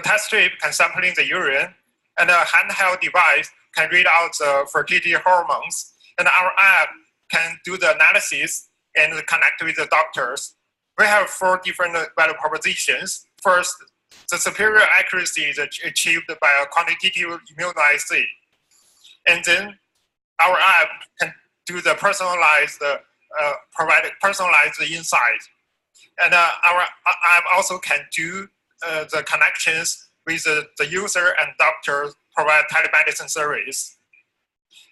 test strip can sample in the urine, and a handheld device can read out the fertility hormones. And our app can do the analysis and connect with the doctors. We have 4 different value propositions. First, the superior accuracy is achieved by a quantitative immunoassay. And then our app can do the personalized, provide personalized insight. And our app also can do the connections with the user and doctor, provide telemedicine service.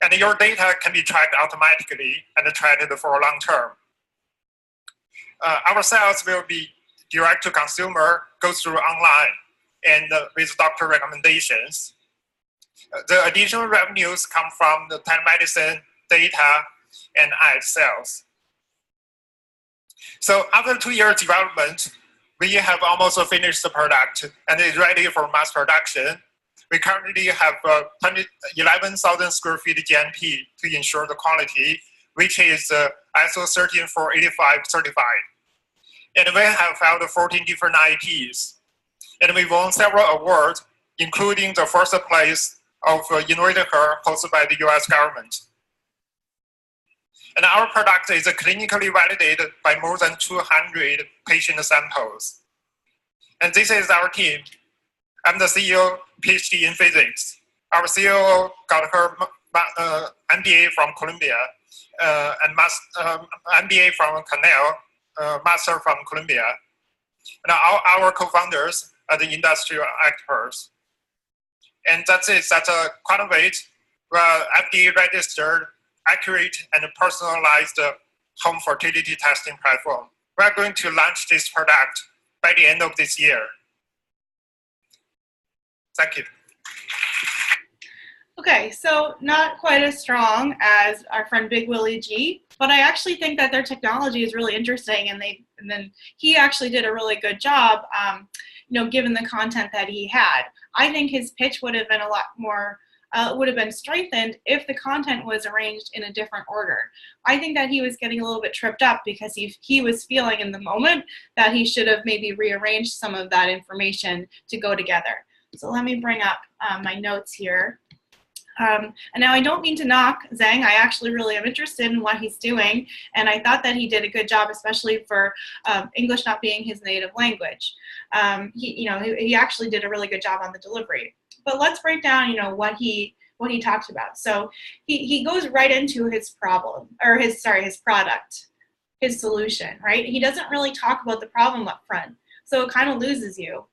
And your data can be tracked automatically and traded for long term. Our sales will be direct to consumer, go through online, and with doctor recommendations. The additional revenues come from the telemedicine, data, and ad sales. So after 2 years development, we have almost finished the product and it's ready for mass production. We currently have 11,000 square feet GMP to ensure the quality, which is ISO 13485 certified. And we have filed 14 different IPs. And we won several awards, including the first place of Innovator hosted by the US government. And our product is clinically validated by more than 200 patient samples. And this is our team. I'm the CEO, PhD in physics. Our CEO got her MBA from Columbia, and MBA from Cornell, master from Columbia. And our co-founders are the industrial actors. And that's it. That's a Quantivate, FDA registered, accurate, and personalized home fertility testing platform. We're going to launch this product by the end of this year. Thank you. Okay, so not quite as strong as our friend Big Willy G, but I actually think that their technology is really interesting, and then he actually did a really good job, given the content that he had. I think his pitch would have been a lot more, would have been strengthened if the content was arranged in a different order. I think that he was getting a little bit tripped up because he was feeling in the moment that he should have maybe rearranged some of that information to go together. So let me bring up my notes here. And now I don't mean to knock Zhang. I actually really am interested in what he's doing, and I thought that he did a good job, especially for English not being his native language. He actually did a really good job on the delivery. But let's break down, what he talked about. So he goes right into his problem, or his product, his solution, right? He doesn't really talk about the problem up front, so it kind of loses you.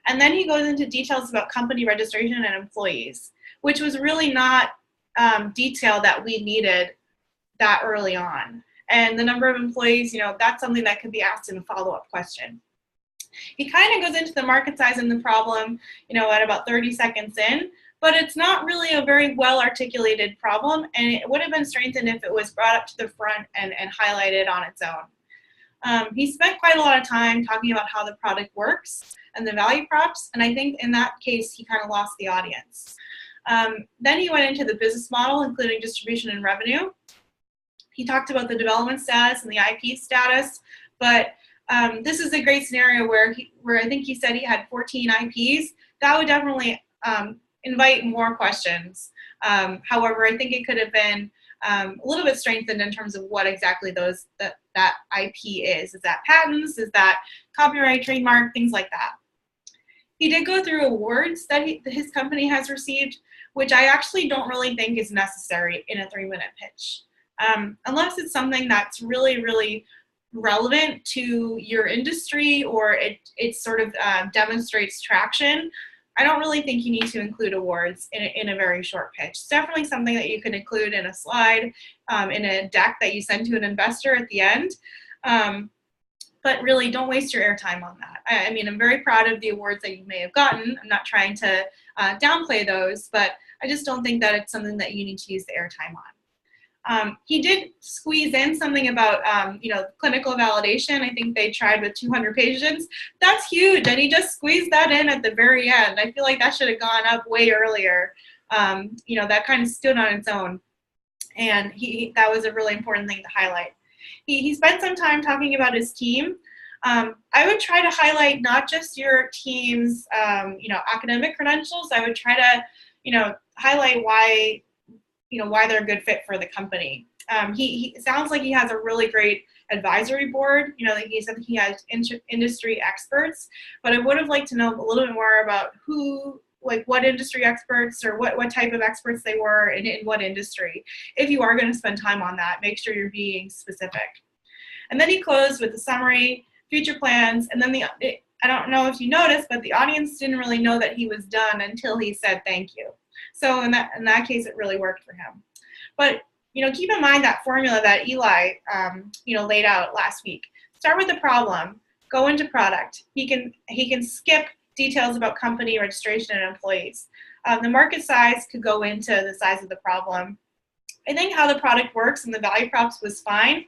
And then he goes into details about company registration and employees, which was really not detail that we needed that early on. And the number of employees, that's something that could be asked in a follow-up question. He kind of goes into the market size and the problem, at about 30 seconds in, but it's not really a very well-articulated problem, and it would have been strengthened if it was brought up to the front and highlighted on its own. He spent quite a lot of time talking about how the product works and the value props, and I think in that case, he kind of lost the audience. Then he went into the business model, including distribution and revenue. He talked about the development status and the IP status, but this is a great scenario where I think he said he had 14 IPs. That would definitely invite more questions. However, I think it could have been a little bit strengthened in terms of what exactly that IP is. Is that patents? Is that copyright, trademark, things like that? He did go through awards that his company has received, which I actually don't really think is necessary in a 3-minute pitch. Unless it's something that's really, really relevant to your industry, or it sort of demonstrates traction, I don't really think you need to include awards in a very short pitch. It's definitely something that you can include in a slide, in a deck that you send to an investor at the end. But really, don't waste your airtime on that. I mean, I'm very proud of the awards that you may have gotten. I'm not trying to downplay those, but I just don't think that it's something that you need to use the airtime on. He did squeeze in something about, clinical validation. I think they tried with 200 patients. That's huge, and he just squeezed that in at the very end. I feel like that should have gone up way earlier. That kind of stood on its own, and that was a really important thing to highlight. He spent some time talking about his team. I would try to highlight not just your team's, academic credentials. I would try to, highlight why they're a good fit for the company. He sounds like he has a really great advisory board. You know, like he said he has industry experts, but I would have liked to know a little bit more about who, like what industry experts or what type of experts they were and in what industry. If you are going to spend time on that, make sure you're being specific. And then he closed with the summary, future plans, and then I don't know if you noticed, but the audience didn't really know that he was done until he said thank you. So in that case, it really worked for him. But you know, keep in mind that formula that Eli laid out last week. Start with the problem, go into product. He can skip details about company registration and employees. The market size could go into the size of the problem. I think how the product works and the value props was fine,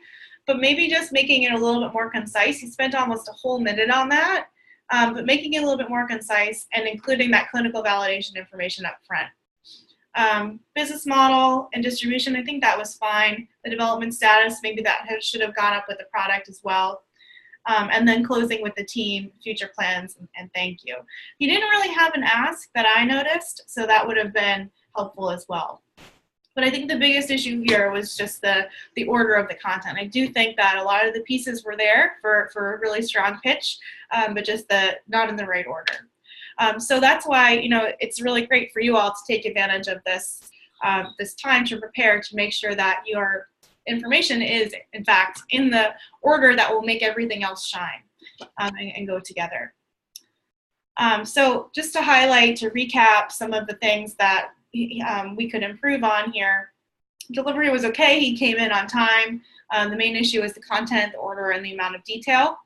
but maybe just making it a little bit more concise. He spent almost a whole minute on that, but making it a little bit more concise and including that clinical validation information up front. Business model and distribution, I think that was fine. The development status, maybe that should have gone up with the product as well. And then closing with the team, future plans, and thank you. He didn't really have an ask that I noticed, so that would have been helpful as well. But I think the biggest issue here was just the order of the content. I do think that a lot of the pieces were there for a really strong pitch, but just not in the right order. So that's why, you know, it's really great for you all to take advantage of this time to prepare to make sure that your information is, in fact, in the order that will make everything else shine and go together. So just to highlight, to recap some of the things that we could improve on here. Delivery was okay. He came in on time. The main issue is the content, the order, and the amount of detail.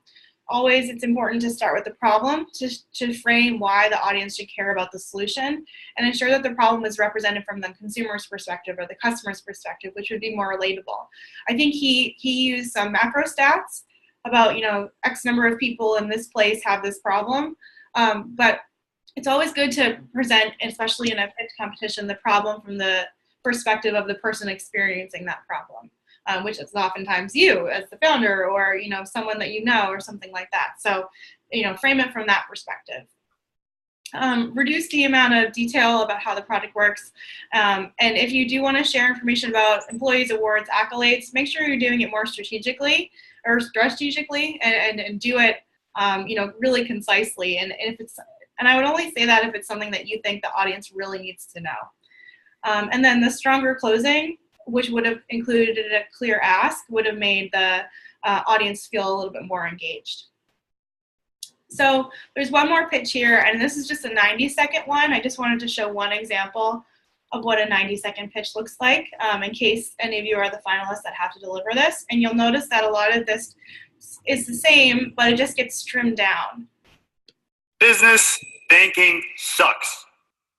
Always, it's important to start with the problem to frame why the audience should care about the solution and ensure that the problem is represented from the consumer's perspective or the customer's perspective, which would be more relatable. I think he used some macro stats about, you know, X number of people in this place have this problem, but it's always good to present, especially in a pitch competition, the problem from the perspective of the person experiencing that problem. Which is oftentimes you as the founder or, you know, someone that you know or something like that. So, you know, frame it from that perspective. Reduce the amount of detail about how the product works. And if you do want to share information about employees, awards, accolades, make sure you're doing it more strategically and do it, you know, really concisely. And I would only say that if it's something that you think the audience really needs to know. And then the stronger closing, which would have included a clear ask, would have made the audience feel a little bit more engaged. So there's one more pitch here, and this is just a 90-second one. I just wanted to show one example of what a 90-second pitch looks like in case any of you are the finalists that have to deliver this. And you'll notice that a lot of this is the same, but it just gets trimmed down. Business banking sucks.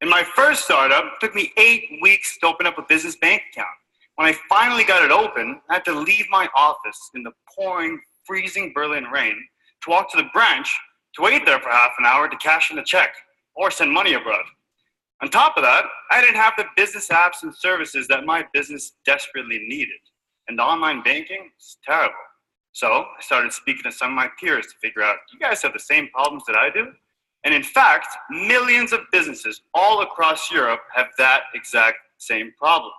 In my first startup, it took me 8 weeks to open up a business bank account. When I finally got it open, I had to leave my office in the pouring, freezing Berlin rain to walk to the branch to wait there for half an hour to cash in a check or send money abroad. On top of that, I didn't have the business apps and services that my business desperately needed. And online banking is terrible. So I started speaking to some of my peers to figure out, you guys have the same problems that I do? And in fact, millions of businesses all across Europe have that exact same problem.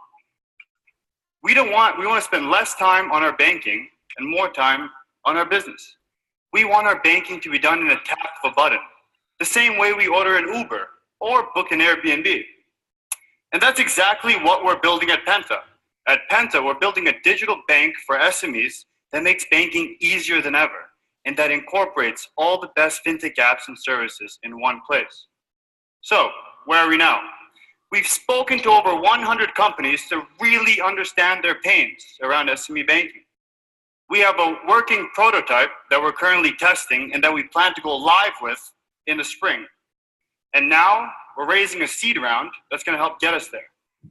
We want to spend less time on our banking and more time on our business. We want our banking to be done in a tap of a button, the same way we order an Uber or book an Airbnb. And that's exactly what we're building at Penta. At Penta, we're building a digital bank for SMEs that makes banking easier than ever and that incorporates all the best fintech apps and services in one place. So, where are we now? We've spoken to over 100 companies to really understand their pains around SME banking. We have a working prototype that we're currently testing and that we plan to go live with in the spring. And now we're raising a seed round that's going to help get us there.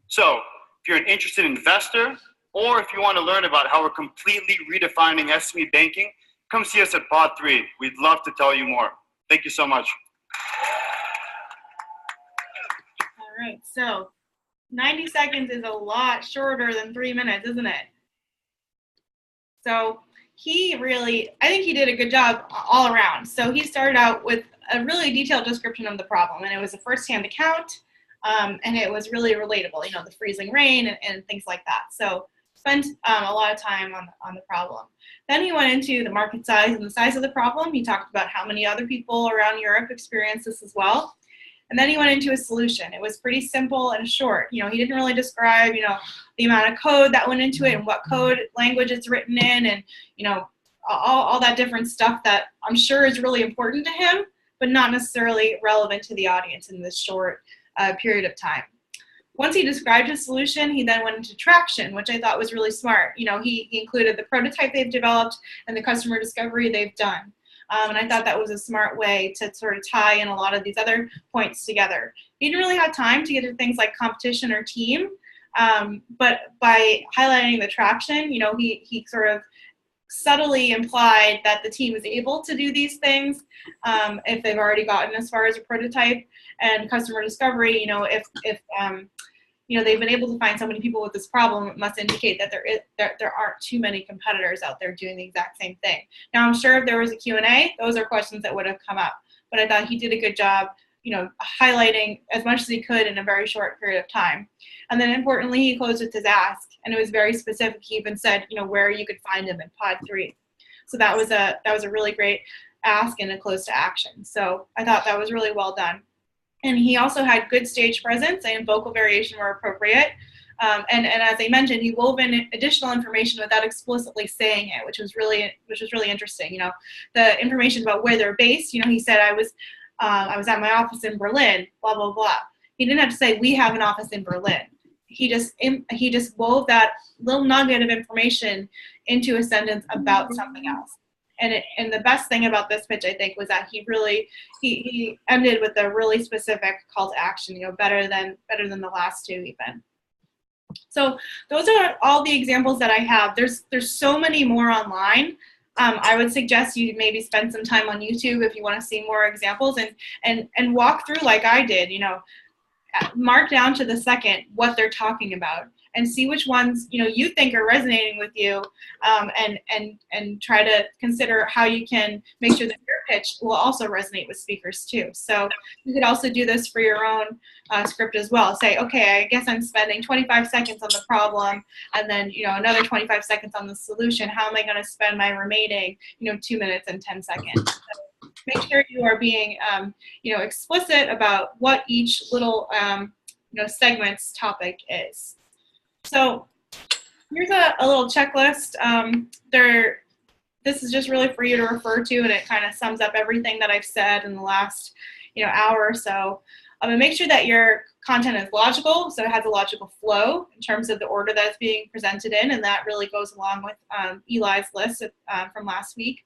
So if you're an interested investor or if you want to learn about how we're completely redefining SME banking, come see us at Pod 3. We'd love to tell you more. Thank you so much. All right, so 90 seconds is a lot shorter than 3 minutes, isn't it? So I think he did a good job all around. So he started out with a really detailed description of the problem, and it was a first-hand account, and it was really relatable, you know, the freezing rain and things like that. So spent a lot of time on the problem. Then he went into the market size and the size of the problem. He talked about how many other people around Europe experience this as well. And then he went into a solution. It was pretty simple and short. He didn't really describe, the amount of code that went into it and what code language it's written in and, all that different stuff that I'm sure is really important to him, but not necessarily relevant to the audience in this short period of time. Once he described his solution, he then went into traction, which I thought was really smart. He included the prototype they've developed and the customer discovery they've done. And I thought that was a smart way to sort of tie in a lot of these other points together. He didn't really have time to get to things like competition or team, but by highlighting the traction, he sort of subtly implied that the team is able to do these things if they've already gotten as far as a prototype. And customer discovery, if they've been able to find so many people with this problem, it must indicate that there aren't too many competitors out there doing the exact same thing. Now, I'm sure if there was a Q&A, those are questions that would have come up. But I thought he did a good job, highlighting as much as he could in a very short period of time. And then importantly, he closed with his ask, and it was very specific. He even said, where you could find him in pod 3. So that was a really great ask and a close to action. So I thought that was really well done. And he also had good stage presence and vocal variation were appropriate. And as I mentioned, he wove in additional information without explicitly saying it, which was really interesting. The information about where they're based. He said I was at my office in Berlin. Blah blah blah. He didn't have to say we have an office in Berlin. He just wove that little nugget of information into a sentence about something else. And the best thing about this pitch, I think, was that he ended with a really specific call to action. Better than the last two even. So those are all the examples that I have. There's so many more online. I would suggest you maybe spend some time on YouTube if you want to see more examples and walk through like I did. Mark down to the second what they're talking about and see which ones you think are resonating with you, and try to consider how you can make sure that your pitch will also resonate with speakers too. So you could also do this for your own script as well. Say, okay, I guess I'm spending 25 seconds on the problem and then another 25 seconds on the solution. How am I going to spend my remaining 2 minutes and 10 seconds? So make sure you are being explicit about what each little segment's topic is. So here's a little checklist. This is just really for you to refer to, and it kind of sums up everything that I've said in the last hour or so. And make sure that your content is logical, so it has a logical flow in terms of the order that it's being presented in, and that really goes along with Eli's list from last week.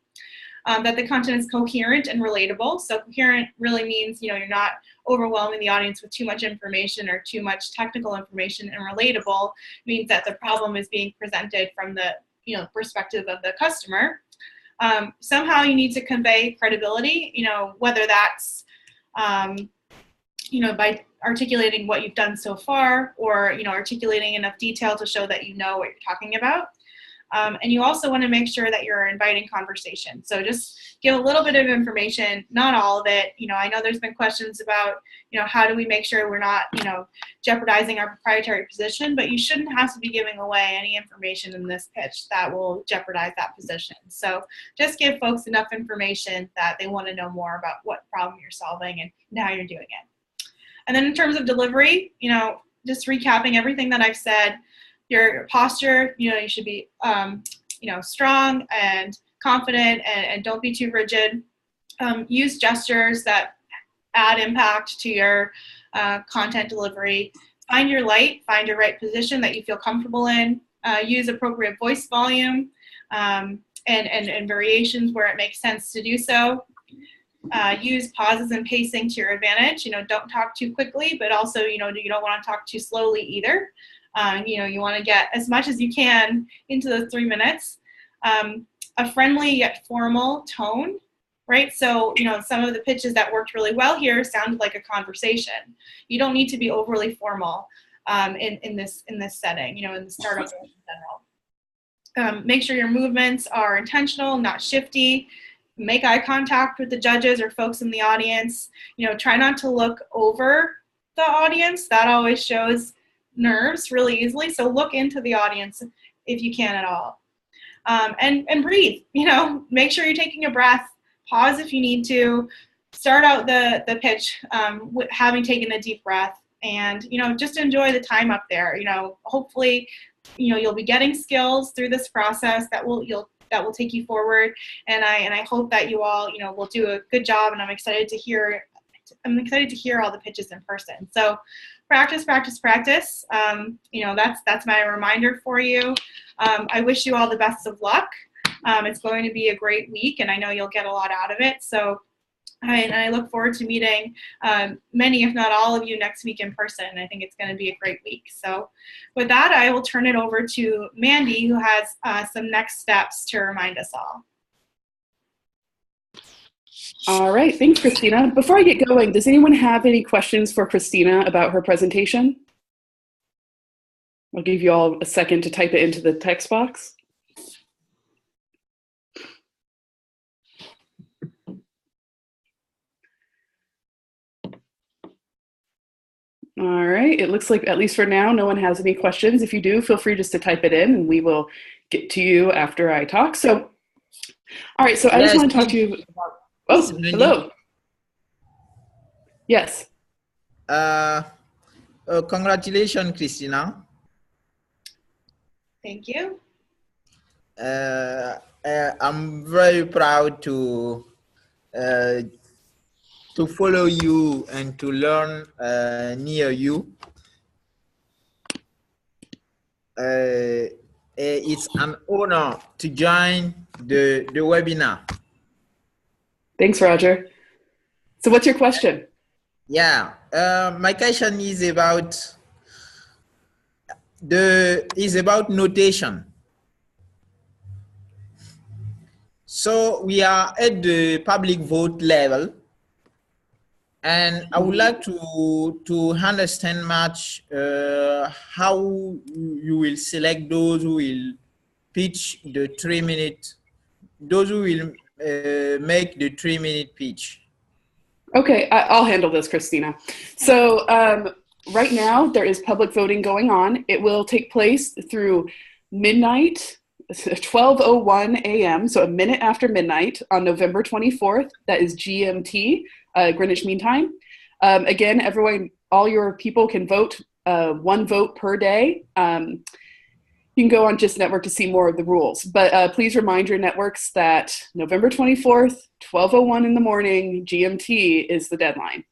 That the content is coherent and relatable. So coherent really means you're not overwhelming the audience with too much information or too much technical information, and relatable means that the problem is being presented from the perspective of the customer. Somehow you need to convey credibility, whether that's by articulating what you've done so far, or articulating enough detail to show that you know what you're talking about. And you also want to make sure that you're inviting conversation. So just give a little bit of information, not all of it. I know there's been questions about, how do we make sure we're not, jeopardizing our proprietary position, but you shouldn't have to be giving away any information in this pitch that will jeopardize that position. So just give folks enough information that they want to know more about what problem you're solving and how you're doing it. And then in terms of delivery, just recapping everything that I've said. Your posture, you should be, strong and confident, and don't be too rigid. Use gestures that add impact to your content delivery. Find your light, find your right position that you feel comfortable in. Use appropriate voice volume and variations where it makes sense to do so. Use pauses and pacing to your advantage. Don't talk too quickly, but also, you don't want to talk too slowly either. You want to get as much as you can into those 3 minutes. A friendly yet formal tone, right? So, some of the pitches that worked really well here sounded like a conversation. You don't need to be overly formal in this setting, in the startup in general. Make sure your movements are intentional, not shifty. Make eye contact with the judges or folks in the audience. Try not to look over the audience. That always shows nerves really easily. So look into the audience if you can at all. And breathe, make sure you're taking a breath, pause if you need to, start out the pitch having taken a deep breath, and, just enjoy the time up there. Hopefully, you'll be getting skills through this process that will take you forward. And I hope that you all, will do a good job, and I'm excited to hear all the pitches in person. So practice, practice, practice. That's my reminder for you. I wish you all the best of luck. It's going to be a great week, and I know you'll get a lot out of it. So I look forward to meeting many, if not all of you, next week in person. I think it's going to be a great week. So with that, I will turn it over to Mandy, who has some next steps to remind us all. All right, thanks, Christina. Before I get going, does anyone have any questions for Christina about her presentation? I'll give you all a second to type it into the text box. All right, it looks like, at least for now, no one has any questions. If you do, feel free just to type it in, and we will get to you after I talk. So, all right, so I just want to talk to you about, hello. Yes. Congratulations, Christina. Thank you. I'm very proud to follow you and to learn near you. It's an honor to join the webinar. Thanks, Roger. So what's your question? Yeah, my question is about notation. So we are at the public vote level, and I would like to understand much how you will select those who will pitch the 3-minute, those who will make the 3-minute pitch. Okay, I'll handle this, Christina. So right now there is public voting going on. It will take place through midnight, 12:01 a.m., so a minute after midnight on November 24th. That is GMT, Greenwich Mean Time. Again, everyone, all your people can vote 1 vote per day. You can go on Just Network to see more of the rules. But please remind your networks that November 24th, 12:01 in the morning, GMT is the deadline.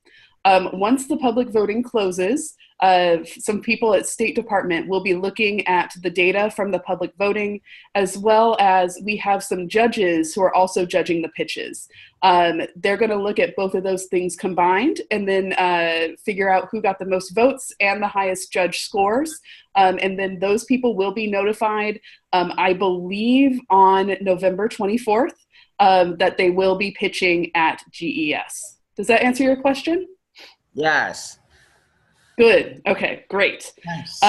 Once the public voting closes, some people at State Department will be looking at the data from the public voting, as well as we have some judges who are also judging the pitches. They're going to look at both of those things combined and then figure out who got the most votes and the highest judge scores. And then those people will be notified, I believe, on November 24th, that they will be pitching at GES. Does that answer your question? Yes. Good. Okay, great. Nice.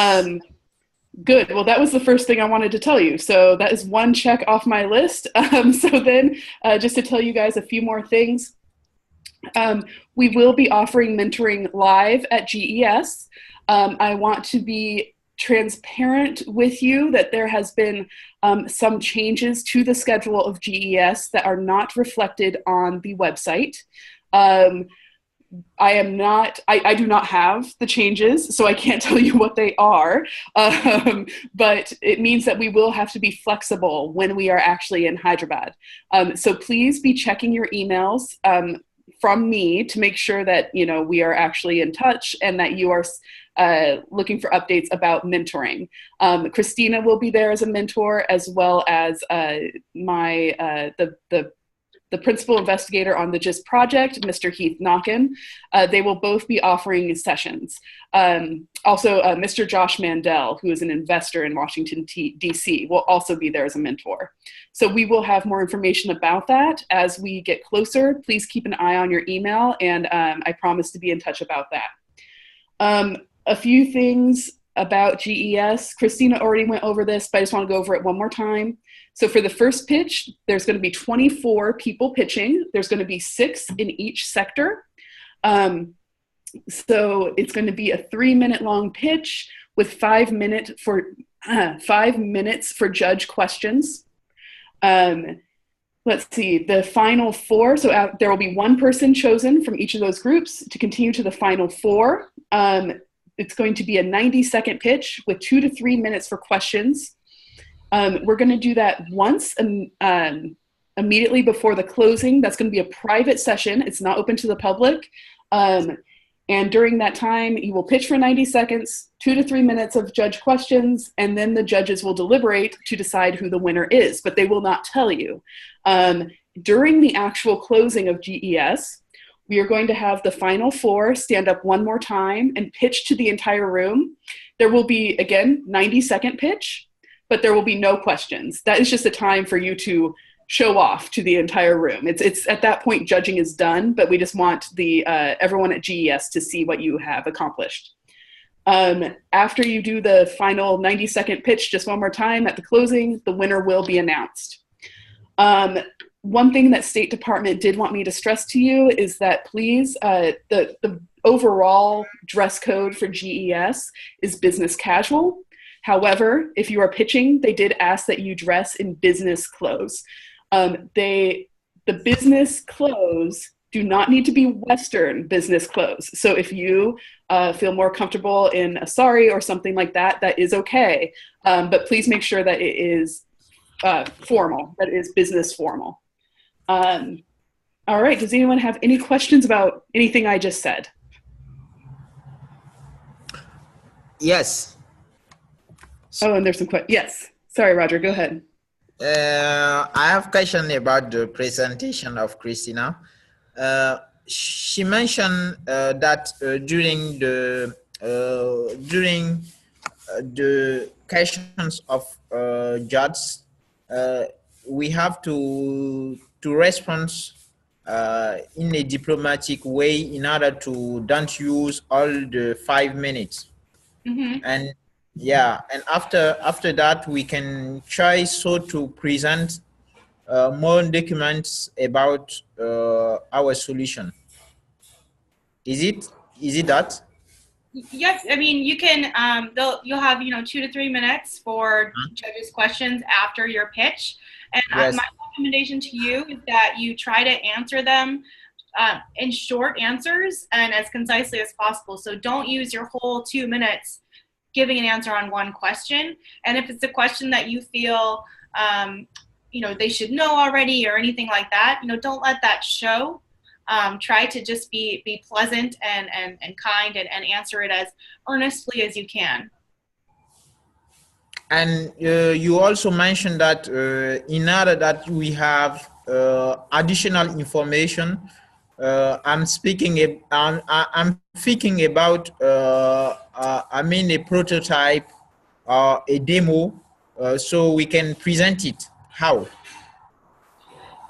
Good. Well, that was the first thing I wanted to tell you. So that is one check off my list. So then just to tell you guys a few more things, we will be offering mentoring live at GES. I want to be transparent with you that there has been some changes to the schedule of GES that are not reflected on the website. I do not have the changes, so I can't tell you what they are, but it means that we will have to be flexible when we are actually in Hyderabad. So please be checking your emails from me to make sure that, you know, we are actually in touch and that you are looking for updates about mentoring. Christina will be there as a mentor, as well as the principal investigator on the GIST project, Mr. Heath Knockin. They will both be offering sessions. Also, Mr. Josh Mandel, who is an investor in Washington, D.C., will also be there as a mentor. So we will have more information about that as we get closer. Please keep an eye on your email, and I promise to be in touch about that. A few things about GES. Christina already went over this, but I just want to go over it one more time. So for the first pitch, there's going to be 24 people pitching. There's going to be 6 in each sector. So it's going to be a 3-minute long pitch with 5 minutes for 5 minutes for judge questions. Let's see, the final four. So there will be one person chosen from each of those groups to continue to the final four. It's going to be a 90-second pitch with 2 to 3 minutes for questions. We're going to do that once immediately before the closing. That's going to be a private session. It's not open to the public. And during that time, you will pitch for 90 seconds, 2 to 3 minutes of judge questions, and then the judges will deliberate to decide who the winner is, but they will not tell you. During the actual closing of GES, we are going to have the final four stand up one more time and pitch to the entire room. There will be, again, 90-second pitch, but there will be no questions. That is just a time for you to show off to the entire room. It's at that point judging is done, but we just want the everyone at GES to see what you have accomplished. After you do the final 90-second pitch just one more time at the closing, the winner will be announced. One thing that State Department did want me to stress to you is that please, the overall dress code for GES is business casual. However, if you are pitching, they did ask that you dress in business clothes. The business clothes do not need to be Western business clothes. So if you feel more comfortable in a sari or something like that, that is okay. But please make sure that it is formal, that it is business formal. All right, does anyone have any questions about anything I just said? Yes. Oh, and there's some questions. Yes. Sorry, Roger, go ahead. I have a question about the presentation of Christina. She mentioned that during the questions of judges, we have to respond in a diplomatic way in order to don't use all the 5 minutes. Mm-hmm. And yeah, and after that we can try so to present more documents about our solution. Is it that? Yes, I mean you can. You'll have 2 to 3 minutes for judges' questions after your pitch, and Yes. my recommendation to you is that you try to answer them in short answers and as concisely as possible. So don't use your whole 2 minutes giving an answer on one question. And if it's a question that you feel they should know already or anything like that, don't let that show. Try to just be pleasant and kind and answer it as earnestly as you can. And you also mentioned that in order that we have additional information, I'm thinking about a prototype or a demo, so we can present it. How?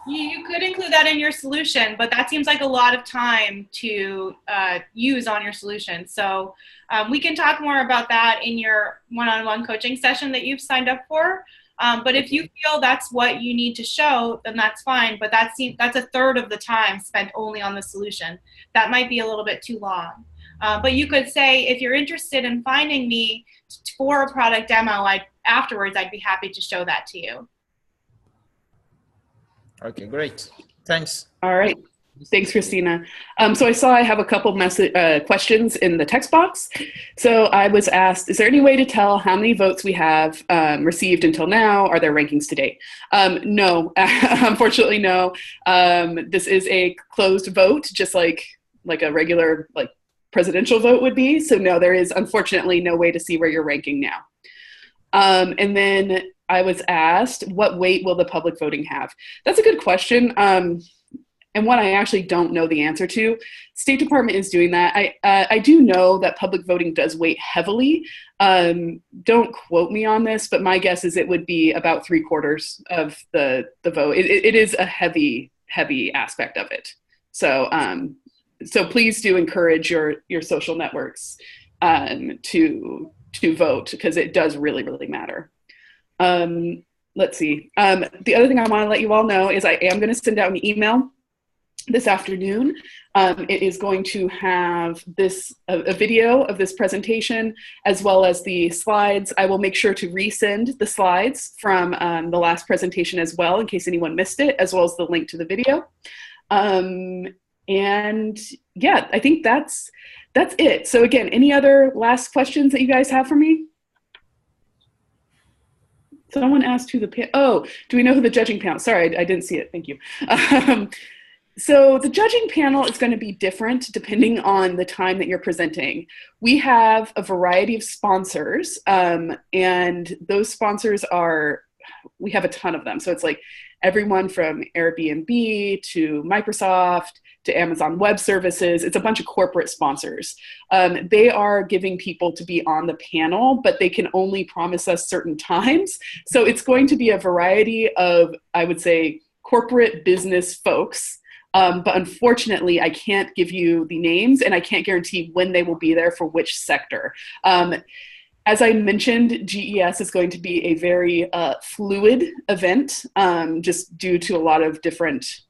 You could include that in your solution, but that seems like a lot of time to use on your solution. So we can talk more about that in your one-on-one coaching session that you've signed up for. But if you feel that's what you need to show, then that's fine. But that's a third of the time spent only on the solution. That might be a little bit too long. But you could say, if you're interested in finding me for a product demo, afterwards I'd be happy to show that to you. Okay, great. Thanks. All right. Thanks, Christina. So I saw I have a couple questions in the text box. So I was asked, is there any way to tell how many votes we have received until now? Are there rankings to date? No, unfortunately, no. This is a closed vote, just like a regular presidential vote would be. So no, there is unfortunately no way to see where you're ranking now. And then I was asked, what weight will the public voting have? That's a good question. And one I actually don't know the answer to. State Department is doing that. I do know that public voting does weight heavily. Don't quote me on this, but my guess is it would be about 3/4 of the vote. It is a heavy aspect of it. So so please do encourage your social networks to vote, because it does really, really matter. Let's see. The other thing I want to let you all know is I am going to send out an email this afternoon It is going to have a video of this presentation as well as the slides. I will make sure to resend the slides from the last presentation as well in case anyone missed it, as well as the link to the video. And yeah, I think that's it. So again, any other last questions that you guys have for me? Someone asked who do we know who the judging panel? Sorry, I didn't see it. Thank you. So the judging panel is going to be different depending on the time that you're presenting. We have a variety of sponsors, and those sponsors we have a ton of them. So it's like everyone from Airbnb to Microsoft to Amazon Web Services. It's a bunch of corporate sponsors. They are giving people to be on the panel, but they can only promise us certain times. So it's going to be a variety of, I would say, corporate business folks. But unfortunately, I can't give you the names and I can't guarantee when they will be there for which sector. As I mentioned, GES is going to be a very fluid event, just due to a lot of different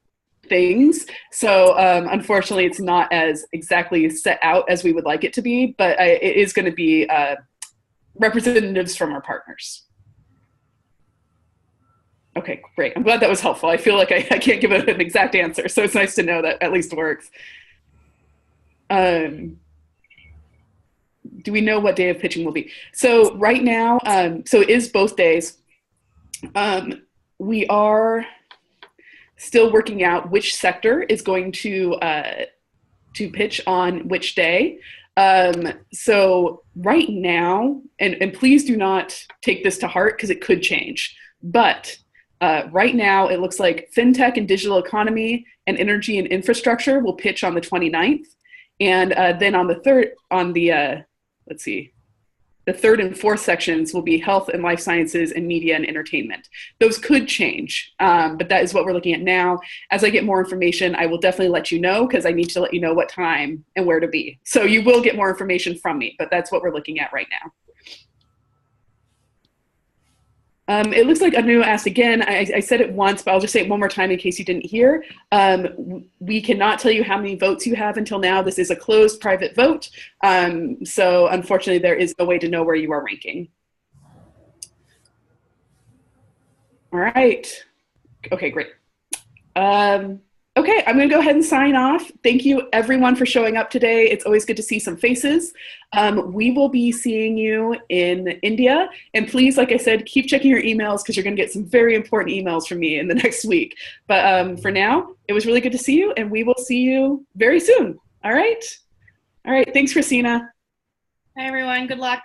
things. So unfortunately, it's not as exactly set out as we would like it to be, but it is going to be representatives from our partners. Okay, great. I'm glad that was helpful. I feel like I can't give an exact answer, so it's nice to know that at least works. Do we know what day of pitching will be? So right now, so it is both days. We are still working out which sector is going to pitch on which day. So right now, and please do not take this to heart because it could change, but right now it looks like FinTech and Digital Economy and Energy and Infrastructure will pitch on the 29th. And then on the the third and fourth sections will be Health and Life Sciences and Media and Entertainment. Those could change, but that is what we're looking at now. As I get more information, I will definitely let you know because I need to let you know what time and where to be. So you will get more information from me, but that's what we're looking at right now. It looks like Anu asked again. I said it once, but I'll just say it one more time in case you didn't hear. We cannot tell you how many votes you have until now. This is a closed private vote. So unfortunately, there is no way to know where you are ranking. All right. Okay, great. Okay, I'm going to go ahead and sign off. Thank you, everyone, for showing up today. It's always good to see some faces. We will be seeing you in India. And please, like I said, keep checking your emails because you're going to get some very important emails from me in the next week. But for now, it was really good to see you, and we will see you very soon. All right? All right, thanks, Christina. Hi, everyone. Good luck.